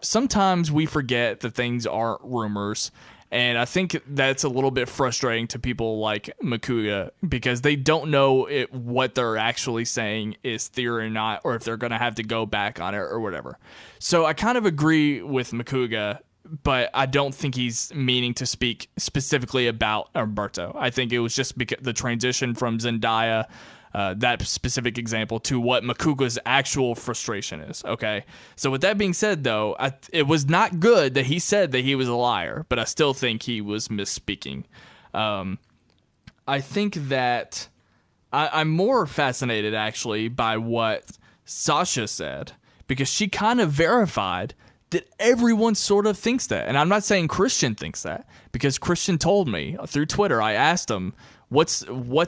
sometimes we forget that things aren't rumors, and I think that's a little bit frustrating to people like Macuga because they don't know what they're actually saying is theory or not, or if they're going to have to go back on it or whatever. So I kind of agree with Macuga, but I don't think he's meaning to speak specifically about Umberto. I think it was just the transition from Zendaya, that specific example, to what Macuga's actual frustration is. Okay, so with that being said, though, it was not good that he said that he was a liar, but I still think he was misspeaking. I think that I'm more fascinated, actually, by what Sasha said, because she kind of verified that everyone sort of thinks that. And I'm not saying Christian thinks that, because Christian told me through Twitter. I asked him, what's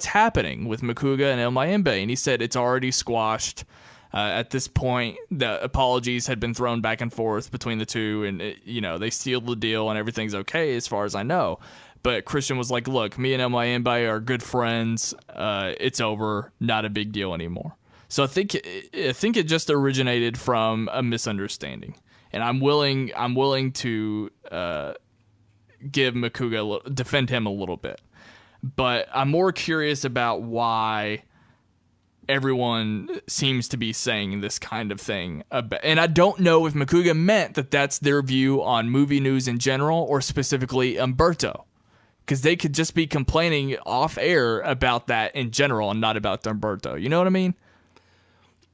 happening with Macuga and El Mayimbe? And he said it's already squashed. At this point, the apologies had been thrown back and forth between the two, and they sealed the deal and everything's okay as far as I know. But Christian was like, look, me and El Mayimbe are good friends. It's over. Not a big deal anymore. So I think it just originated from a misunderstanding. And I'm willing to give Macuga defend him a little bit, but I'm more curious about why everyone seems to be saying this kind of thing. And I don't know if Macuga meant that that's their view on movie news in general, or specifically Umberto, because they could just be complaining off air about that in general and not about Umberto. You know what I mean?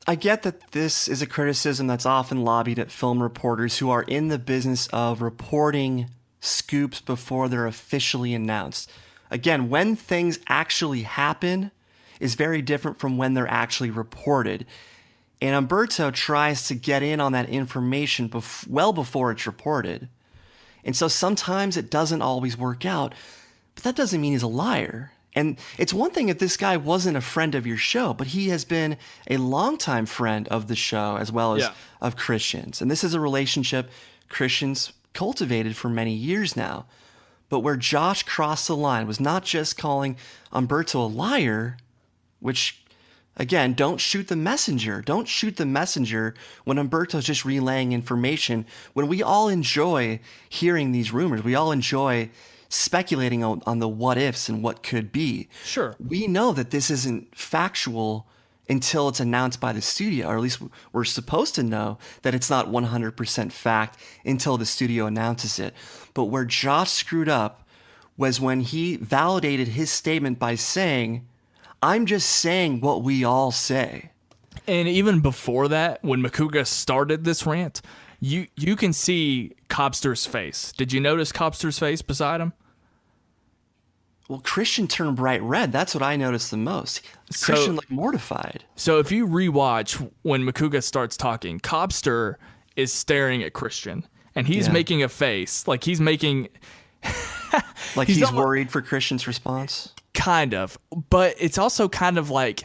I get that this is a criticism that's often lobbied at film reporters who are in the business of reporting scoops before they're officially announced. Again, when things actually happen is very different from when they're actually reported. And Umberto tries to get in on that information well before it's reported. And so sometimes it doesn't always work out, but that doesn't mean he's a liar. And it's one thing if this guy wasn't a friend of your show, but he has been a longtime friend of the show as well as of Christian's. And this is a relationship Christian's cultivated for many years now. But where Josh crossed the line was not just calling Umberto a liar, which, again, don't shoot the messenger. Don't shoot the messenger when Umberto's just relaying information. When we all enjoy hearing these rumors, we all enjoy speculating on the what ifs and what could be. Sure. We know that this isn't factual until it's announced by the studio, or at least we're supposed to know that it's not 100% fact until the studio announces it. But where Josh screwed up was when he validated his statement by saying, I'm just saying what we all say. And even before that, when Macuga started this rant, you can see Cobster's face. Did you notice Cobster's face beside him? Well, Christian turned bright red. That's what I noticed the most. Christian looked mortified. So if you rewatch when Macuga starts talking, Cobster is staring at Christian. and he's making a face. Like he's making... Like he's worried for Christian's response? Kind of. But it's also kind of like...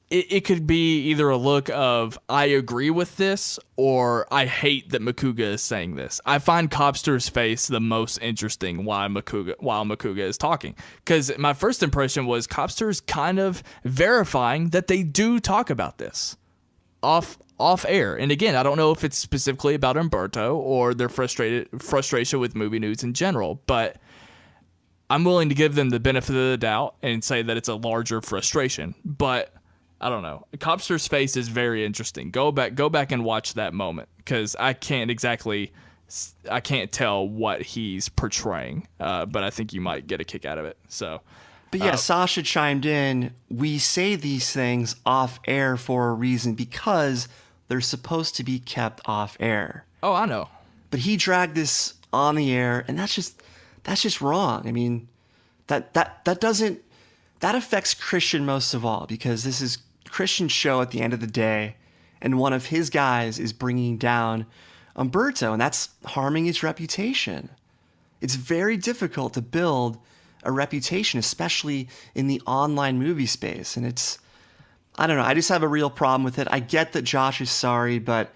It could be either a look of, I agree with this, or I hate that Macuga is saying this. I find Cobster's face the most interesting while Macuga is talking. Because my first impression was Cobster's kind of verifying that they do talk about this off air. And again, I don't know if it's specifically about Umberto or their frustration with movie news in general, but I'm willing to give them the benefit of the doubt and say that it's a larger frustration. But I don't know. Cobster's face is very interesting. Go back and watch that moment, because I can't tell what he's portraying, but I think you might get a kick out of it. So, but yeah, Sasha chimed in. We say these things off air for a reason, because they're supposed to be kept off air. Oh, I know. But he dragged this on the air, and that's just wrong. I mean, that affects Christian most of all, because this is Christian's show at the end of the day, and one of his guys is bringing down Umberto, and that's harming his reputation. It's very difficult to build a reputation, especially in the online movie space, and I don't know, I just have a real problem with it. I get that Josh is sorry, but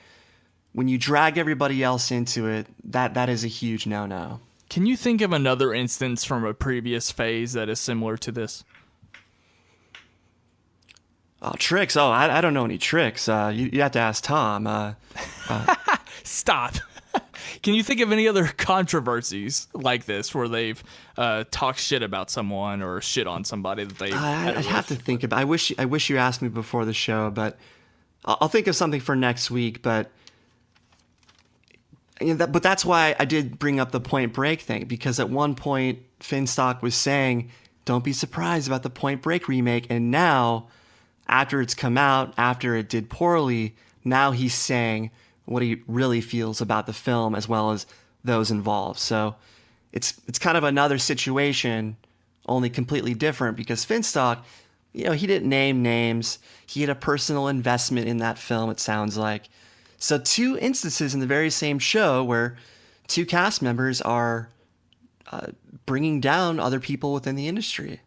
when you drag everybody else into it, that is a huge no-no. Can you think of another instance from a previous phase that is similar to this? Oh, tricks. Oh, I don't know any tricks. You have to ask Tom. Stop. Can you think of any other controversies like this where they've talked shit about someone or shit on somebody that they... I'd have to think about. I wish you asked me before the show, but I'll think of something for next week. But that's why I did bring up the Point Break thing, because at one point Finstock was saying, "Don't be surprised about the Point Break remake," and now, after it's come out, after it did poorly, now he's saying what he really feels about the film as well as those involved. So it's kind of another situation, only completely different, because Finstock, he didn't name names. He had a personal investment in that film, it sounds like. So two instances in the very same show where two cast members are bringing down other people within the industry.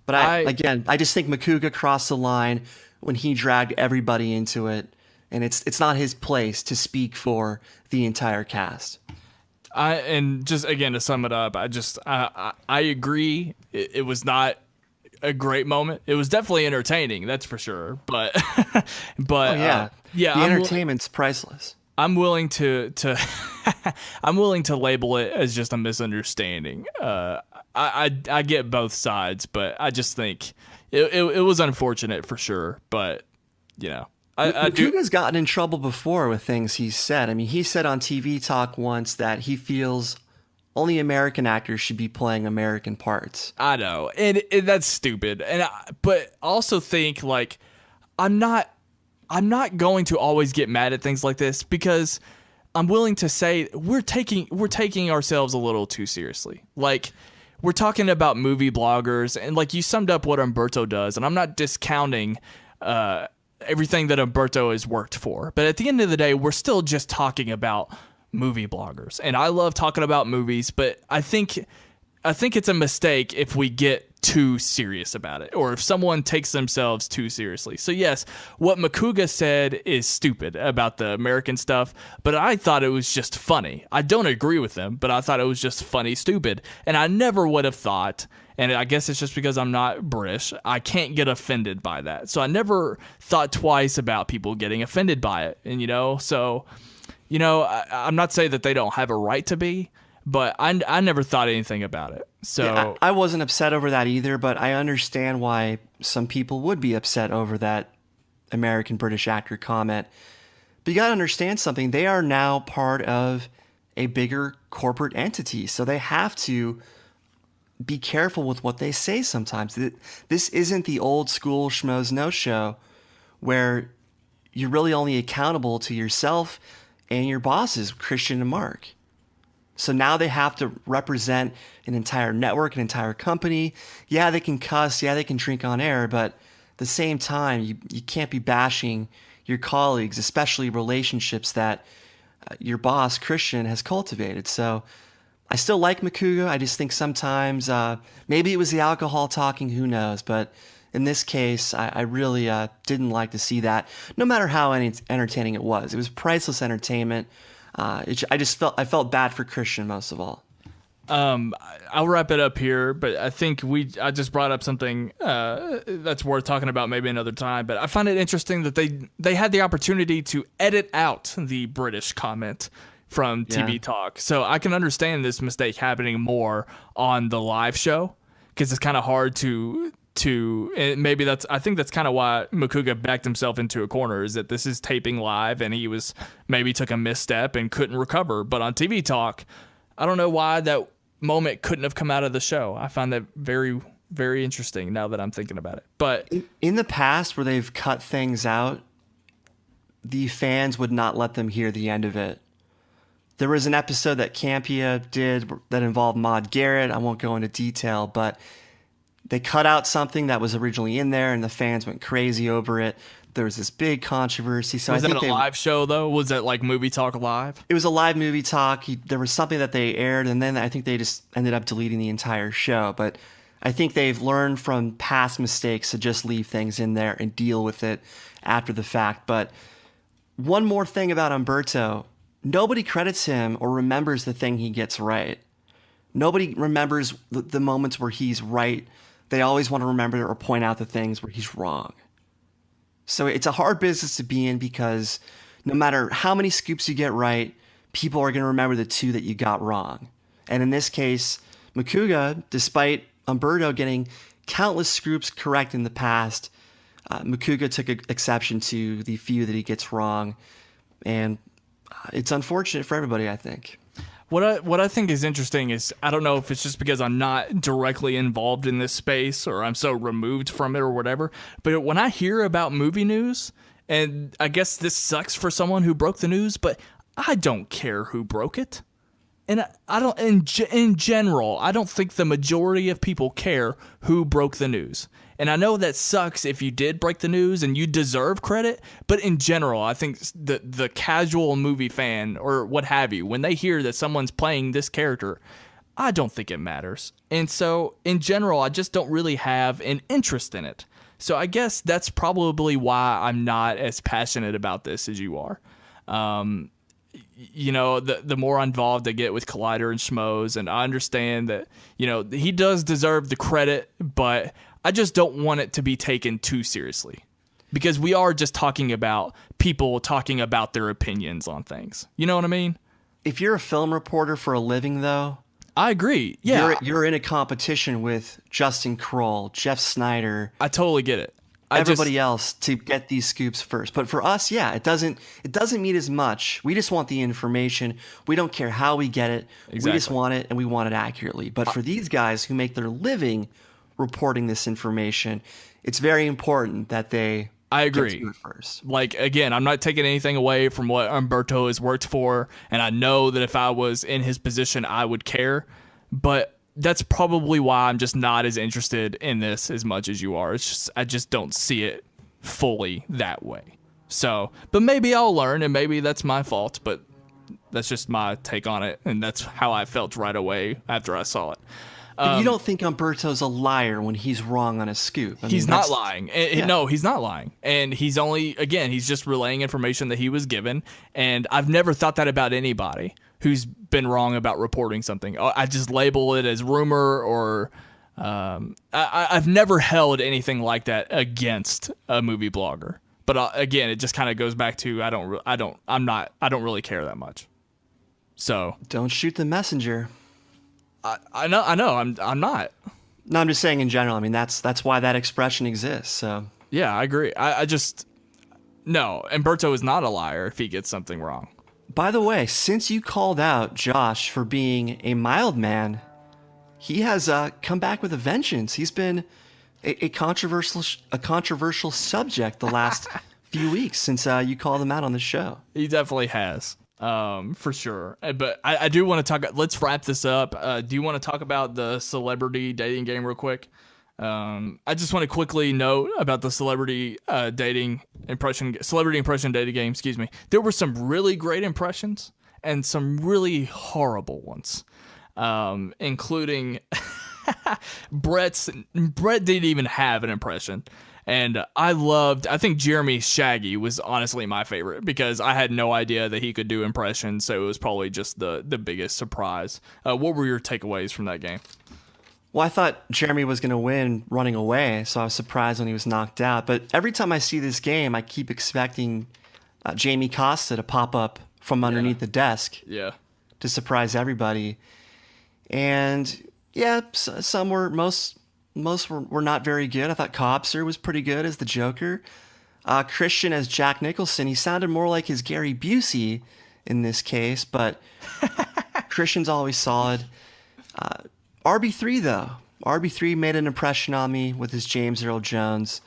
But I just think Macuga crossed the line when he dragged everybody into it, and it's not his place to speak for the entire cast. And just again to sum it up, I agree. It was not a great moment. It was definitely entertaining, that's for sure. But yeah, the entertainment's priceless. I'm willing to I'm willing to label it as just a misunderstanding. I get both sides, but I just think it was unfortunate for sure. But Macuga's gotten in trouble before with things he's said. I mean, he said on TV Talk once that he feels only American actors should be playing American parts. I know, and that's stupid. But also think like I'm not going to always get mad at things like this, because I'm willing to say we're taking ourselves a little too seriously. Like, we're talking about movie bloggers, and like you summed up what Umberto does, and I'm not discounting everything that Umberto has worked for. But at the end of the day, we're still just talking about movie bloggers. And I love talking about movies, but I think it's a mistake if we get too serious about it, or if someone takes themselves too seriously. So yes, what Macuga said is stupid about the American stuff, but I thought it was just funny. I don't agree with him, but I thought it was just funny, stupid. And I never would have thought, and I guess it's just because I'm not British, I can't get offended by that. So I never thought twice about people getting offended by it. And I'm not saying that they don't have a right to be, but I never thought anything about it. So yeah, I wasn't upset over that either, but I understand why some people would be upset over that American British actor comment. But you got to understand something. They are now part of a bigger corporate entity, so they have to be careful with what they say sometimes. This isn't the old school Schmoes No Show where you're really only accountable to yourself and your bosses, Christian and Mark. So now they have to represent an entire network, an entire company. Yeah, they can cuss. Yeah, they can drink on air. But at the same time, you can't be bashing your colleagues, especially relationships that your boss, Christian, has cultivated. So I still like Macuga. I just think sometimes maybe it was the alcohol talking, who knows. But in this case, I really didn't like to see that, no matter how entertaining it was. It was priceless entertainment. I felt bad for Christian most of all. I'll wrap it up here, but I think I just brought up something that's worth talking about maybe another time. But I find it interesting that they had the opportunity to edit out the British comment from TV Talk. So I can understand this mistake happening more on the live show, because it's kind of hard to and maybe I think that's kind of why Macuga backed himself into a corner, is that this is taping live and he maybe took a misstep and couldn't recover. But on TV Talk, I don't know why that moment couldn't have come out of the show. I find that very, very interesting now that I'm thinking about it. But in the past where they've cut things out, the fans would not let them hear the end of it. There was an episode that Campea did that involved Maude Garrett. I won't go into detail, but they cut out something that was originally in there, and the fans went crazy over it. There was this big controversy. So was that a live show, though? Was that like Movie Talk Live? It was a live Movie Talk. There was something that they aired, and then I think they just ended up deleting the entire show. But I think they've learned from past mistakes to just leave things in there and deal with it after the fact. But one more thing about Umberto. Nobody credits him or remembers the thing he gets right. Nobody remembers the moments where he's right. They always want to remember or point out the things where he's wrong. So it's a hard business to be in, because no matter how many scoops you get right, people are going to remember the two that you got wrong. And in this case, Macuga, despite Umberto getting countless scoops correct in the past, Macuga took exception to the few that he gets wrong. And it's unfortunate for everybody, I think. What I think is interesting is, I don't know if it's just because I'm not directly involved in this space or I'm so removed from it or whatever, but when I hear about movie news, and I guess this sucks for someone who broke the news, but I don't care who broke it. And I don't, in general, I don't think the majority of people care who broke the news. And I know that sucks if you did break the news and you deserve credit, but in general, I think the casual movie fan or what have you, when they hear that someone's playing this character, I don't think it matters. And so, in general, I just don't really have an interest in it. So I guess that's probably why I'm not as passionate about this as you are. You know, the more involved I get with Collider and Schmoes, and I understand that, you know, he does deserve the credit, but I just don't want it to be taken too seriously, because we are just talking about people talking about their opinions on things. You know what I mean? If you're a film reporter for a living, though, I agree. Yeah. You're in a competition with Justin Kroll, Jeff Snyder. I totally get it. Everybody else to get these scoops first. But for us, yeah, it doesn't mean as much. We just want the information. We don't care how we get it. Exactly. We just want it, and we want it accurately. But for these guys who make their living reporting this information, it's very important that they get to it first. Like, again, I'm not taking anything away from what Umberto has worked for, and I know that if I was in his position, I would care. But that's probably why I'm just not as interested in this as much as you are. It's just, I just don't see it fully that way. So, but maybe I'll learn, and maybe that's my fault, but that's just my take on it, and that's how I felt right away after I saw it. But you don't think Umberto's a liar when he's wrong on a scoop? He's not lying. No, he's not lying. And he's just relaying information that he was given. And I've never thought that about anybody who's been wrong about reporting something. I just label it as rumor, or I've never held anything like that against a movie blogger. But again, it just kind of goes back to I don't really care that much. So don't shoot the messenger. I know. I'm not. No, I'm just saying in general. I mean, that's why that expression exists. So yeah, I agree. No, Umberto is not a liar if he gets something wrong. By the way, since you called out Josh for being a mild man, he has come back with a vengeance. He's been a controversial subject the last few weeks since you called him out on the show. He definitely has. For sure. But I do want to talk. Let's wrap this up. Do you want to talk about the celebrity dating game real quick? I just want to quickly note about the celebrity impression dating game. Excuse me. There were some really great impressions and some really horrible ones, including Brett didn't even have an impression. And I think Jeremy's Shaggy was honestly my favorite because I had no idea that he could do impressions, so it was probably just the biggest surprise. What were your takeaways from that game? Well, I thought Jeremy was going to win running away, so I was surprised when he was knocked out. But every time I see this game, I keep expecting Jamie Costa to pop up from underneath the desk to surprise everybody. And yeah, most were not very good. I thought Cobster was pretty good as the Joker. Christian as Jack Nicholson, he sounded more like his Gary Busey in this case, but Christian's always solid. RB3 though. RB3 made an impression on me with his James Earl Jones.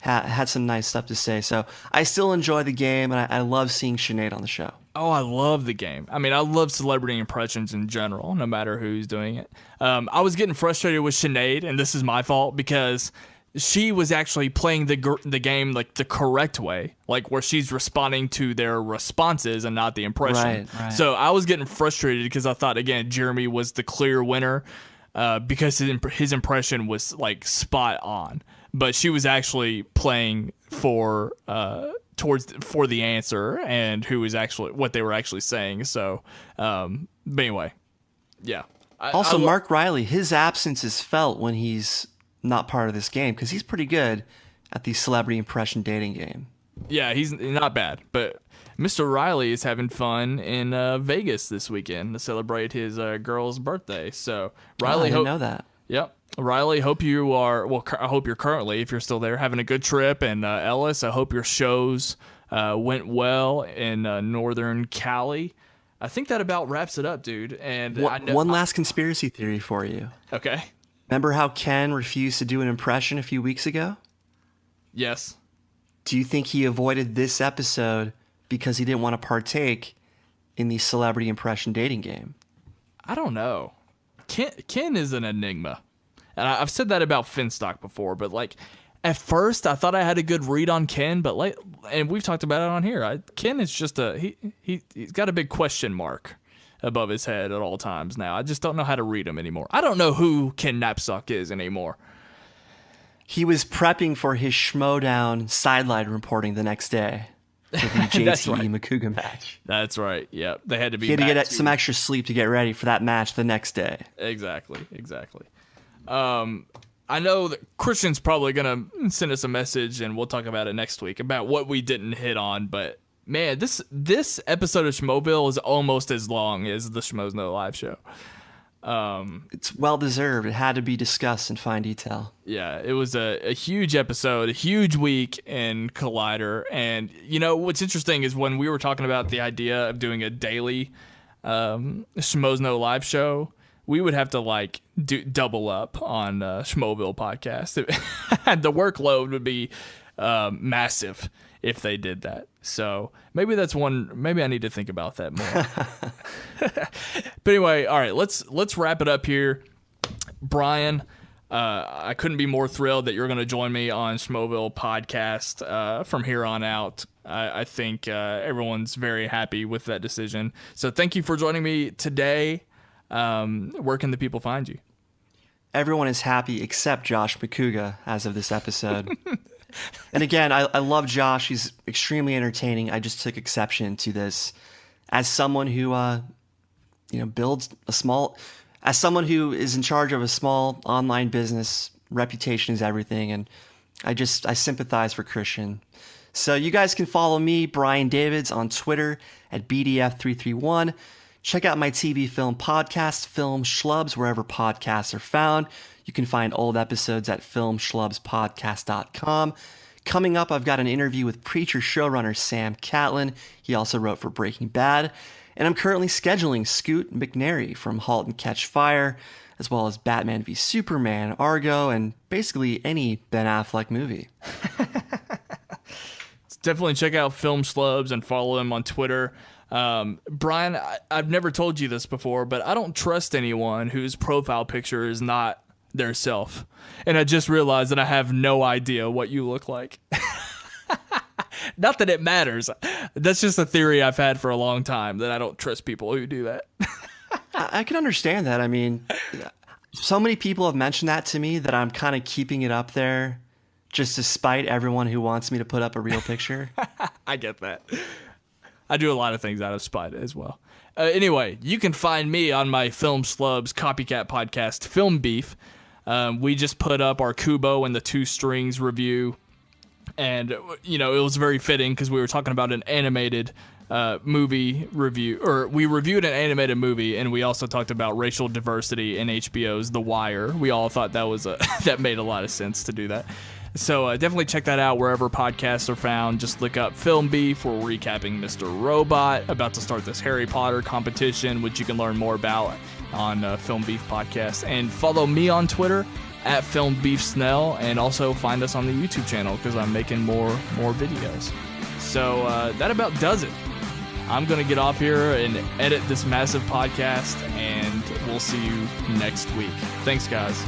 Had some nice stuff to say. So I still enjoy the game, and I love seeing Sinead on the show. Oh, I love the game. I mean, I love celebrity impressions in general, no matter who's doing it. I was getting frustrated with Sinead, and this is my fault because she was actually playing the game like the correct way, like where she's responding to their responses and not the impression. Right. So I was getting frustrated because I thought, again, Jeremy was the clear winner because his impression was like spot on. But she was actually playing for the answer and who was actually what they were actually saying. So, but anyway, yeah. Also, Mark Riley, his absence is felt when he's not part of this game because he's pretty good at the celebrity impression dating game. Yeah, he's not bad. But Mr. Riley is having fun in Vegas this weekend to celebrate his girl's birthday. So Riley, I didn't know that. Yep. Riley, hope you are, I hope you're currently, if you're still there, having a good trip. And Ellis, I hope your shows went well in Northern Cali. I think that about wraps it up, dude. And one last conspiracy theory for you. Okay. Remember how Ken refused to do an impression a few weeks ago? Yes. Do you think he avoided this episode because he didn't want to partake in the celebrity impression dating game? I don't know. Ken is an enigma. And I've said that about Finstock before, but like at first I thought I had a good read on Ken, but like, and we've talked about it on here. Ken is just he's got a big question mark above his head at all times now. I just don't know how to read him anymore. I don't know who Ken Knapsack is anymore. He was prepping for his Schmoedown sideline reporting the next day for the JTE Macuga match. That's right. Yeah, they had to be. He had to get some extra sleep to get ready for that match the next day. Exactly. I know that Christian's probably gonna send us a message, and we'll talk about it next week about what we didn't hit on. But man, this episode of Schmoeville is almost as long as the Schmoes Know Live show. It's well deserved. It had to be discussed in fine detail. Yeah, it was a huge episode, a huge week in Collider. And you know what's interesting is when we were talking about the idea of doing a daily Schmoes Know Live show, we would have to like double up on Schmoeville podcast. The workload would be massive if they did that. So maybe that's one. Maybe I need to think about that more. But anyway, all right, let's wrap it up here. Brian, I couldn't be more thrilled that you're going to join me on Schmoeville podcast from here on out. I think everyone's very happy with that decision. So thank you for joining me today. Where can the people find you? Everyone is happy except Josh Macuga as of this episode. And again, I love Josh. He's extremely entertaining. I just took exception to this as someone who, builds as someone who is in charge of a small online business. Reputation is everything. And I sympathize for Christian. So you guys can follow me, Brian Davids, on Twitter at BDF331. Check out my TV film podcast, Film Schlubs, wherever podcasts are found. You can find old episodes at filmschlubspodcast.com. Coming up, I've got an interview with Preacher showrunner Sam Catlin. He also wrote for Breaking Bad. And I'm currently scheduling Scoot McNairy from Halt and Catch Fire, as well as Batman v Superman, Argo, and basically any Ben Affleck movie. Definitely check out Film Schlubs and follow him on Twitter. Brian, I've never told you this before, but I don't trust anyone whose profile picture is not their self. And I just realized that I have no idea what you look like. Not that it matters. That's just a theory I've had for a long time, that I don't trust people who do that. I can understand that. I mean, so many people have mentioned that to me that I'm kind of keeping it up there just to spite everyone who wants me to put up a real picture. I get that. I do a lot of things out of spite as well. Anyway, you can find me on my Film Slubs copycat podcast, Film Beef. We just put up our Kubo and the Two Strings review. And, you know, it was very fitting because we were talking about an animated movie review, or we reviewed an animated movie, and we also talked about racial diversity in HBO's The Wire. We all thought that was that made a lot of sense to do that. So definitely check that out wherever podcasts are found. Just look up Film Beef. We're recapping Mr. Robot, about to start this Harry Potter competition, which you can learn more about on Film Beef Podcast. And follow me on Twitter at Film Beef Snell, and also find us on the YouTube channel because I'm making more videos. So that about does it. I'm going to get off here and edit this massive podcast, and we'll see you next week. Thanks, guys.